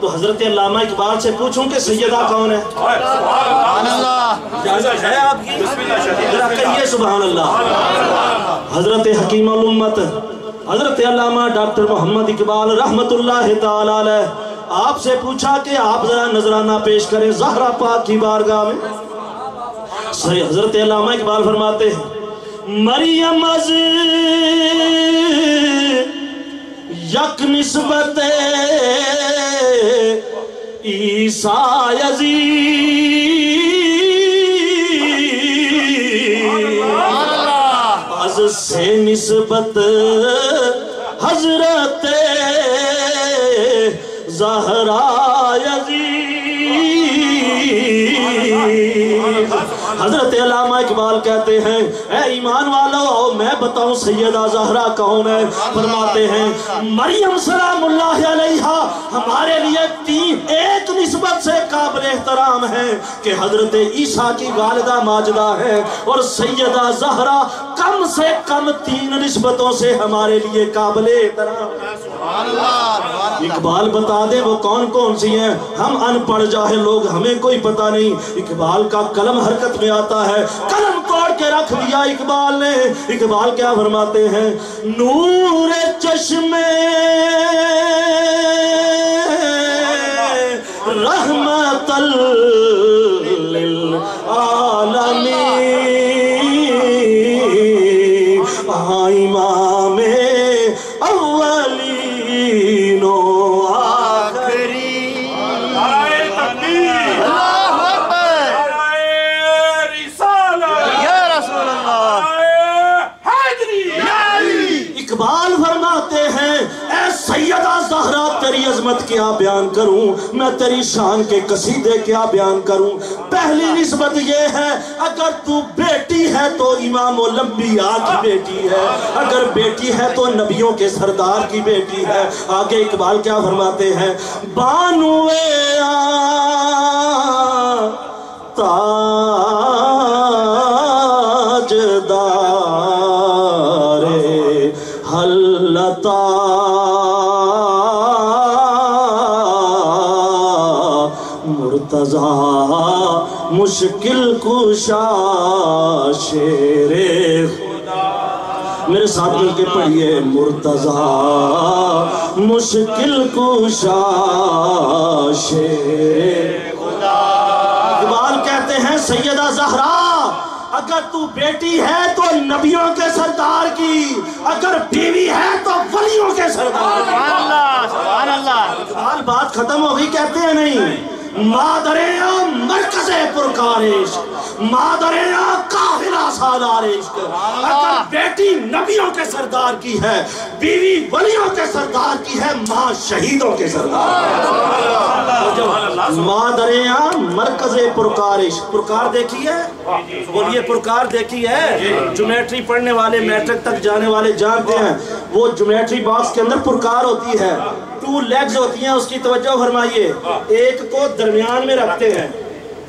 تو حضرت علامہ اقبال سے پوچھوں کہ سیدہ کون ہے؟ سبحان اللہ۔ اجازت ہے آپ کی؟ ذرا کہیے سبحان اللہ۔ حضرت حکیم الامت حضرت علامہ ڈاکٹر محمد اقبال رحمت اللہ تعالی علیہ آپ سے پوچھا کہ آپ ذرا نذرانہ پیش کریں زہرا پاک کی بارگاہ میں۔ حضرت علامہ اقبال فرماتے ہیں مریم از یک نسبت عیسیٰ عزیز از سے نسبت حضرت زہرا عزیز۔ حضرت علامہ اقبال کہتے ہیں اے ایمان والو میں بتاؤں سیدہ زہرا کون ہے؟ فرماتے ہیں مریم سلام اللہ علیہا ہمارے لیے ایک نسبت سے قابل احترام ہے کہ حضرت عیسیٰ کی والدہ ماجدہ ہے، اور سیدہ زہرا کم سے کم 3 نسبتوں سے ہمارے لیے قابل احترام ہے۔ اقبال بتا دے وہ کون کون سی ہیں، ہم ان پڑھ جاہل لوگ ہمیں کوئی پتہ نہیں۔ اقبال کا قلم حرکت میں آتا ہے، قلم توڑ کے رکھ دیا اقبال نے۔ اقبال کیا فرماتے ہیں نور چشم رحمت للعالمین امام اولین و آخرین۔ اللہ اکبر، یا رسول اللہ۔ اقبال فرماتے ہیں اے سیدہ زہرا تیری عظمت کیا بیان کروں، میں تیری شان کے قصیدے کیا بیان کروں۔ پہلی نسبت یہ ہے اگر تو بیٹی ہے تو امام الانبیاء کی بیٹی ہے، اگر بیٹی ہے تو نبیوں کے سردار کی بیٹی ہے۔ آگے اقبال کیا فرماتے ہیں بانوے حلتا مرتضی مشکل کشا شیر خدا۔ میرے ساتھ مل کے پڑھیے مرتضی مشکل کشا شیر خدا۔ اقبال کہتے ہیں سیدہ زہرا اگر تو بیٹی ہے تو نبیوں کے سردار کی، اگر بیوی ہے تو ولیوں کے سردار کی۔ سبحان اللہ، سبحان اللہ۔ اقبال بات ختم ہو گئی کہتے ہیں نہیں، مادریا مرکز پرکار عشق، مادریا قافلہ سالار عشق۔ اگر بیٹی نبیوں کے سردار کی ہے، بیوی ولیوں کے سردار کی ہے، ماں شہیدوں کے سردار کی۔ مادریا مرکز پرکار عشق، پرکار دیکھی ہے؟ بولیے پرکار دیکھی ہے؟ جیومیٹری پڑھنے والے میٹرک تک جانے والے جانتے ہیں وہ جیومیٹری باکس کے اندر پرکار ہوتی ہے، 2 لیگز ہوتی ہیں، اس کی توجہ فرمائیے، ایک کو درمیان میں رکھتے ہیں،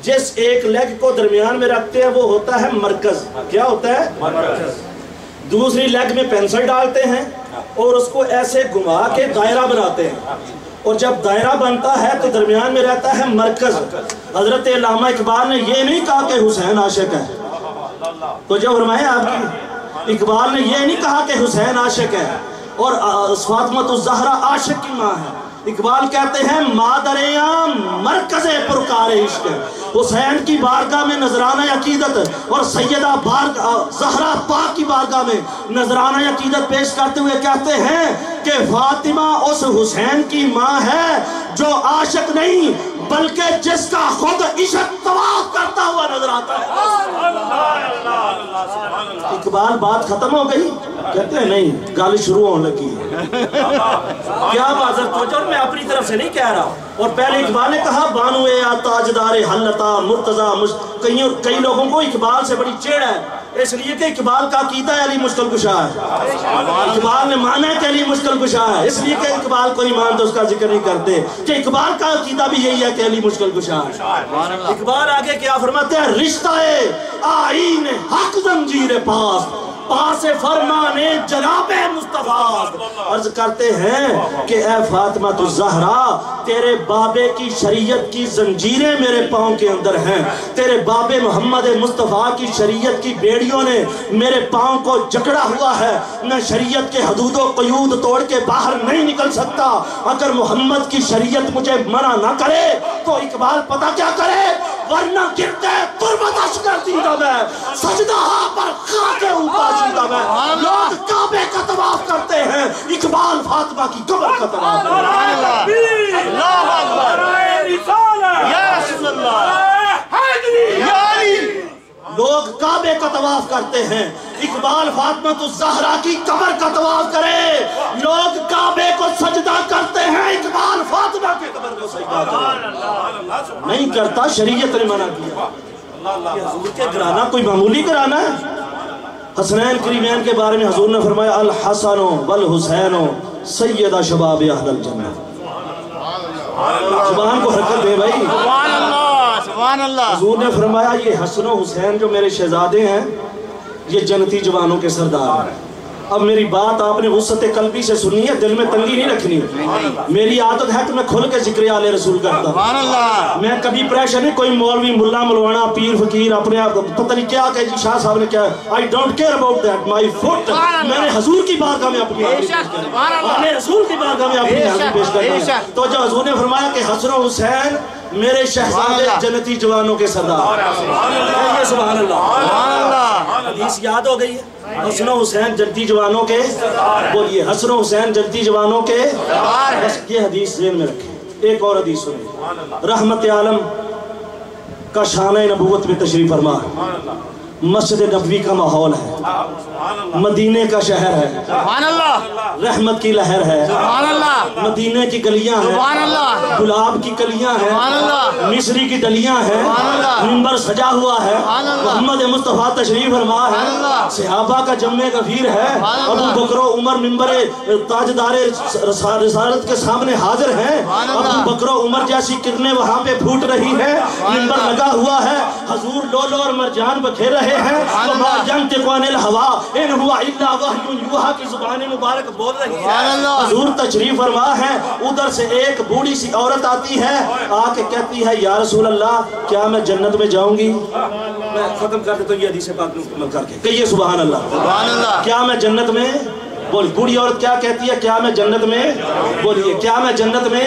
جس ایک لیگ کو درمیان میں رکھتے ہیں وہ ہوتا ہے مرکز. کیا ہوتا ہے؟ مرکز. دوسری لیگ میں پینسل ڈالتے ہیں اور اس کو ایسے گھما کے دائرہ بناتے ہیں، اور جب دائرہ بنتا ہے تو درمیان میں رہتا ہے مرکز. حضرت علامہ اقبال نے یہ نہیں کہا کہ حسین عاشق ہے، تو جو فرمایا آپ کی، اقبال نے یہ نہیں کہا کہ حسین عاشق ہے اور فاطمہ الزہرا عاشق کی ماں ہے. اقبال کہتے ہیں مادریاں مرکز پرکار عشق ہے. حسین کی بارگاہ میں نذرانہ عقیدت اور سیدہ زہرا پاک کی بارگاہ میں نذرانہ عقیدت پیش کرتے ہوئے کہتے ہیں کہ فاطمہ اس حسین کی ماں ہے جو عاشق نہیں بلکہ جس کا خود عشق طواف کرتا ہوا نظر آتا ہے. اقبال بات ختم ہو گئی؟ کہتے ہیں نہیں، گالی شروع ہونے لگی ہے. کیا معذرت توجہ، میں اپنی طرف سے نہیں کہہ رہا. اور پہلے اقبال نے کہا بانو یا تاجدار حلتا مرتضی. کئی لوگوں کو اقبال سے بڑی چیڑ ہے اس لیے کہ اقبال کا عقیدہ علی مشکل کشا ہے. اقبال نے مانا کہ علی مشکل کشا ہے، اس لیے کہ اقبال کو نہیں مانتے اس کا ذکر نہیں کرتے کہ اقبال کا عقیدہ بھی یہی ہے کہ علی مشکل کشا ہے. اقبال آگے کیا فرماتے ہیں؟ رشتہ آئین حق زنجیر پاس فرمانے جناب مصطفیٰ. عرض کرتے ہیں کہ اے فاطمہ الزہرا، تیرے بابے کی شریعت کی زنجیریں میرے پاؤں کے اندر ہیں. تیرے بابے محمد مصطفیٰ کی شریعت کی بیڑیوں نے میرے پاؤں کو جکڑا ہوا ہے. میں شریعت کے حدود و قیود توڑ کے باہر نہیں نکل سکتا. اگر محمد کی شریعت مجھے منع نہ کرے تو اقبال پتہ کیا کرے؟ ورنہ گرتے تربت اشکر دیدہ میں سجدہ پر خاک اوپر جیدہ میں. لوگ کعبے کا طواف کرتے ہیں، اقبال فاطمہ کی قبر کا طواف کرتے ہیں. اللہ اکبر. یا رسول اللہ. یا علی. لوگ کعبے کا طواف کرتے ہیں، اقبال فاطمہ الزہرا کی قبر کا طواف کرے. لوگ کعبے کو سجدہ کرتے ہیں، اقبال فاطمہ کی قبر کو سجدہ کرے. نہیں کرتا، شریعت نے منع کیا. یہ حضور کے گرانا کوئی معمولی گرانا ہے. حسنین کریمین کے بارے میں حضور نے فرمایا الحسن والحسین سیدہ شباب اہل الجنہ. زبان کو حرکت دے بھائی. سبحان اللہ، سبحان اللہ. حضور نے فرمایا یہ حسن و حسین جو میرے شہزادے ہیں یہ جنتی جوانوں کے سردار ہیں. اب میری بات آپ نے وسعت قلبی سے سنی ہے، دل میں تنگی نہیں رکھنی. میری عادت ہے کہ میں کھل کے ذکر آل رسول کرتا ہوں. سبحان اللہ. میں کبھی پریشر نہیں، کوئی مولوی ملا ملوانا پیر فقیر اپنے آپ پتہ نہیں کیا کہ جی شاہ صاحب نے کیا. I don't care about that. My foot. میں نے حضور کی بارگاہ میں اپنی حاضری اپنے رسول کی بارگاہ میں اپنی حاضری پیش کرتا ہوں. تو جو حضور نے فرمایا کہ حسن و حسین میرے شہزادے جنتی جوانوں کے سردار. سبحان اللہ. سبحان اللہ. حدیث یاد ہو گئی ہے. حسن و حسین جنتی جوانوں کے، بولیے حسن و حسین جنتی جوانوں کے. بس یہ حدیث ذہن میں رکھیں. ایک اور حدیث سنیں. رحمت عالم کا شانہ نبوت میں تشریف فرما. مسجد نبوی کا ماحول ہے، مدینے کا شہر ہے، سبحان اللہ. رحمت کی لہر ہے، سبحان اللہ. مدینے کی گلیاں ہیں، سبحان اللہ. گلاب کی کلیاں ہیں، سبحان اللہ. مصری کی ڈلیاں ہیں، سبحان اللہ. منبر سجا ہوا ہے، سبحان اللہ. محمد مصطفیٰ تشریف فرما ہے، سبحان اللہ. صحابہ کا جمع غفیر ہے، سبحان اللہ. ابو بکر و عمر منبر تاجدار رسالت کے سامنے حاضر ہیں. سبحان اللہ. ابو بکر و عمر جیسی کرنیں وہاں پہ پھوٹ رہی ہیں، منبر لگا ہوا ہے، حضور لولو اور مرجان بکھیر رہے ہیں. وما ينطق عن الهوى ان هو الا وحی یوحی کی زبان مبارک بول رہی ہے. حضور تشریف فرما ہے. ادھر سے ایک بوڑھی سی عورت آتی ہے، آ کے کہتی ہے یا رسول اللہ کیا میں جنت میں جاؤں گی؟ میں ختم کر دیتا ہوں یہ حدیث پاک مکمل کر کے. کہیے سبحان اللہ. سبحان اللہ. کیا میں جنت میں، بول بوڑھی عورت کیا کہتی ہے؟ کیا میں جنت میں، بولیے کیا میں جنت میں.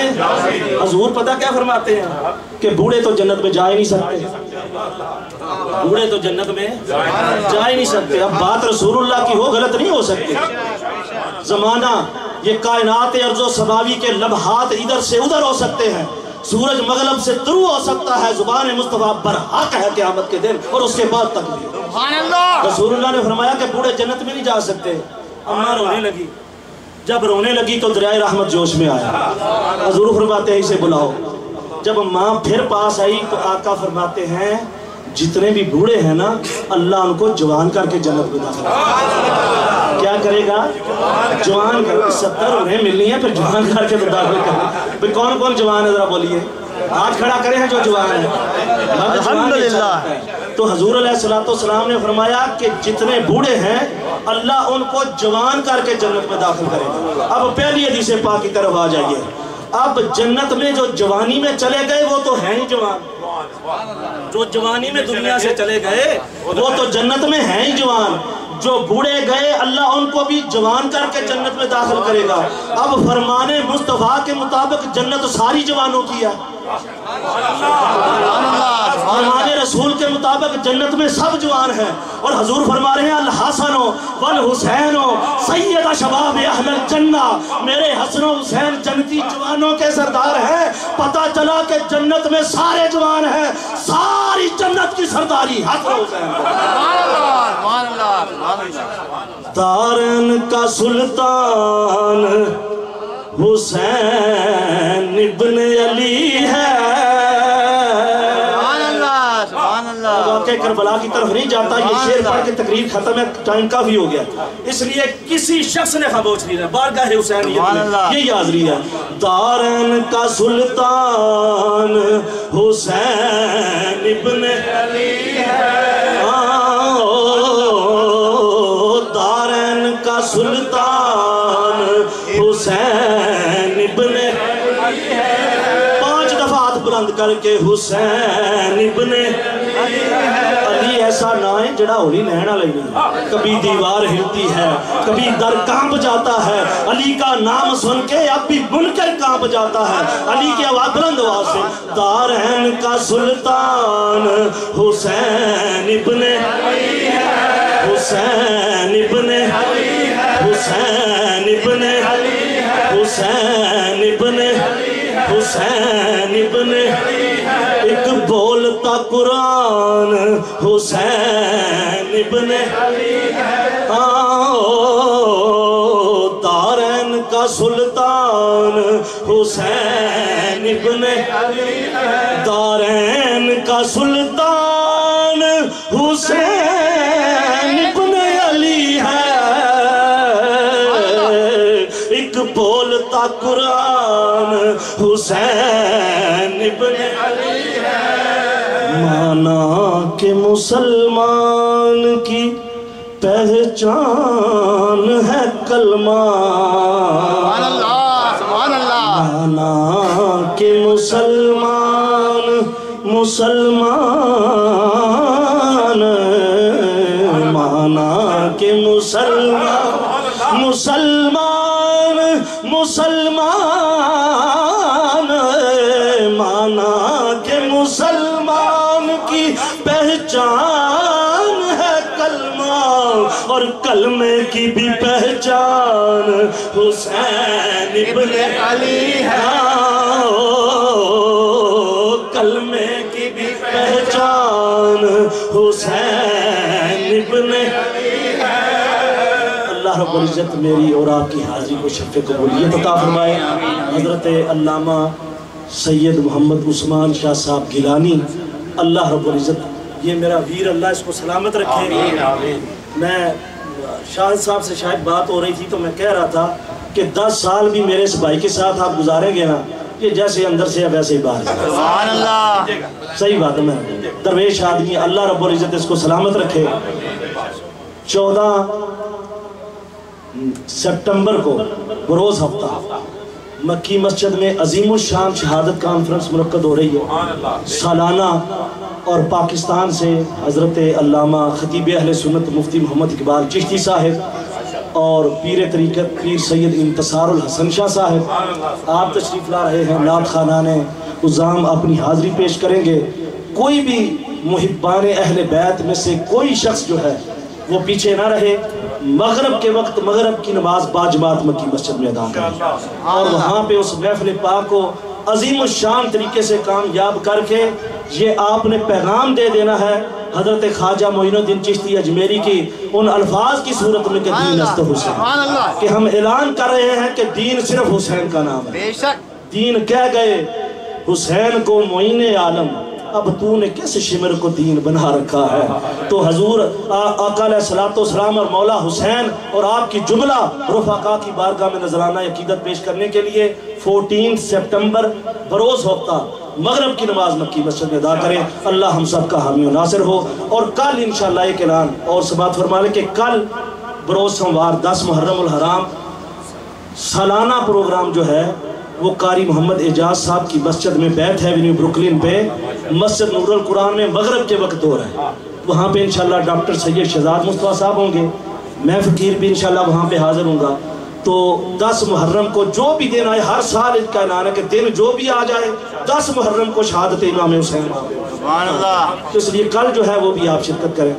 حضور پتہ کیا فرماتے ہیں کہ بوڑھے تو جنت میں جا ہی نہیں سکتے. بوڑھے تو جنت میں جا ہی نہیں سکتے. اب بات رسول اللہ کی ہو غلط نہیں ہو سکتی. زمانہ یہ کائنات ارض و سماوی کے لمحات ادھر سے ادھر ہو سکتے ہیں. سورج مغرب سے طلوع ہو سکتا ہے. زبان مصطفیٰ برحق ہے قیامت کے دن اور اس کے بعد تک بھی. سبحان اللہ. رسول اللہ نے فرمایا کہ بوڑھے جنت میں نہیں جا سکتے. اماں رونے لگی. جب رونے لگی تو دریائے رحمت جوش میں آیا. حضور فرماتے ہیں اسے بلاؤ. جب ماں پھر پاس آئی تو آقا فرماتے ہیں جتنے بھی بوڑھے ہیں نا اللہ ان کو جوان کر کے جنت میں داخل کیا کرے گا؟ جوان کر کے. 70 انہیں ملنی ہے پھر جوان کر کے تو داخل کرے. کون کون جوان ہے ذرا بولیے. ہاتھ کھڑا کرے ہیں جو جوان ہیں، الحمدللہ۔ تو حضور علیہ السلام نے فرمایا کہ جتنے بوڑھے ہیں اللہ ان کو جوان کر کے جنت میں داخل کرے گا۔ اب پہلی حدیث پاک کی طرف آ جائیے۔ اب جنت میں جو جوانی میں چلے گئے وہ تو ہیں ہی جوان، جو جوانی میں دنیا سے چلے گئے وہ تو جنت میں ہیں ہی جوان، جو بوڑھے گئے اللہ ان کو بھی جوان کر کے جنت میں داخل کرے گا۔ اب فرمان مصطفیٰ کے مطابق جنت ساری جوانوں کی ہے، فرمان رسول کے مطابق جنت میں سب جوان ہیں، اور حضور فرما رہے ہیں الحسن والحسین سید شباب اہل الجنہ، میرے حسن و حسین جنتی جوانوں کے سردار ہیں۔ پتہ چلا کہ جنت میں سارے جوان ہیں، ساری جنت کی سرداری حسن و حسین۔ دارن کا سلطان حسین ابن علی ہے۔ واقعہ کربلا کی طرف نہیں جاتا، یہ شعر پڑھ کے تقریر ختم ہے، ٹائم کافی ہو گیا، اس لیے کسی شخص نے خاموش نہیں رہا، بارگاہ حسین یہ حاضری ہے۔ دارن کا سلطان حسین ابن علی ہے، دارن کا سلطان حسین ابن علی ہے۔ 5 دفعہ ہاتھ بلند کر کے حسین ابن علی ایسا نہ ہے جڑا ہولی نہنا لگی، کبھی دیوار ہلتی ہے، کبھی در کانپ جاتا ہے، علی کا نام سن کے اب بھی منکر کانپ جاتا ہے۔ علی کی آواز بلند آواز سے، دارین کا سلطان حسین ابن علی ہے، حسین ابن علی ہے، حسین ابن علی ہے، حسین ابن علی ہے، حسین ابن علی ہے۔ ایک بولتا قرآن حسین ابن علی ہے، دارین کا سلطان حسین ابن علی ہے، دارین کا سلطان حسین ابن علی ہے۔ ایک بولتا قرآن حسین ابن علی ہے۔ مانا کہ مسلمان کی پہچان ہے کلمہ، مانا کہ مسلمان مانا کہ مسلمان مانا کہ مسلمان کی پہچان ہے کلمہ، اور کلمے کی بھی پہچان حسین ابن علی ہے، کلمے کی بھی پہچان حسین ابن علی ہے۔ اللہ رب العزت میری اور آپ کی حاضری کو شرف قبولیت عطا فرمائے۔ حضرت علامہ سید محمد عثمان شاہ صاحب گیلانی، اللہ رب العزت یہ میرا ویر اللہ اس کو سلامت رکھے۔ میں شاہد صاحب سے شاید بات ہو رہی تھی تو میں کہہ رہا تھا کہ 10 سال بھی میرے اس بھائی کے ساتھ آپ گزاریں گے نا، یہ جیسے اندر سے ہے ویسے ہی باہر سے۔ صحیح بات ہے، میں درویش آدمی، اللہ رب العزت اس کو سلامت رکھے۔ 14 سپٹمبر کو بروز ہفتہ مکی مسجد میں عظیم الشان شہادت کانفرنس منعقد ہو رہی ہے سالانہ، اور پاکستان سے حضرت علامہ خطیب اہل سنت مفتی محمد اقبال چشتی صاحب اور پیر طریقت پیر سید انتصار الحسن شاہ صاحب آپ تشریف لا رہے ہیں۔ نعت خوانان عظام اپنی حاضری پیش کریں گے۔ کوئی بھی محبان اہل بیت میں سے کوئی شخص جو ہے وہ پیچھے نہ رہے، مغرب کے وقت مغرب کی نماز باجماعت مکی مسجد میں ادا کریں، اور وہاں پہ اس محفل پاک کو عظیم الشان طریقے سے کامیاب کر کے یہ آپ نے پیغام دے دینا ہے حضرت خواجہ معین الدین چشتی اجمیری کی ان الفاظ کی صورت میں کہ دین است حسین، کہ ہم اعلان کر رہے ہیں کہ دین صرف حسین کا نام ہے۔ دین کہہ گئے حسین کو معین عالم، اب تو نے کس شمر کو دین بنا رکھا ہے۔ تو حضور آقا علیہ السلام اور مولا حسین اور آپ کی جملہ رفقا کی بارگاہ میں نذرانہ عقیدت پیش کرنے کے لیے 14 سپٹمبر بروز ہفتہ مغرب کی نماز مکی مسجد میں ادا کریں. اللہ ہم سب کا حامی و ناصر ہو. اور کل انشاءاللہ ایک اعلان اور سبات فرما لیں کہ کل بروز سوموار 10 محرم الحرام سالانہ پروگرام جو ہے وہ قاری محمد اعجاز صاحب کی مسجد میں بیت ایونیو بروکلن پہ مسجد نور القرآن میں مغرب کے وقت ہو رہا ہے. وہاں پہ انشاءاللہ ڈاکٹر سید شہزاد مصطفیٰ صاحب ہوں گے. میں فقیر بھی انشاءاللہ وہاں پہ حاضر ہوں گا. تو 10 محرم کو جو بھی دن آئے, ہر سال ان کا اعلان ہے کہ دن جو بھی آ جائے 10 محرم کو شہادت امام حسین. سبحان اللہ. اس لیے کل جو ہے وہ بھی آپ شرکت کریں.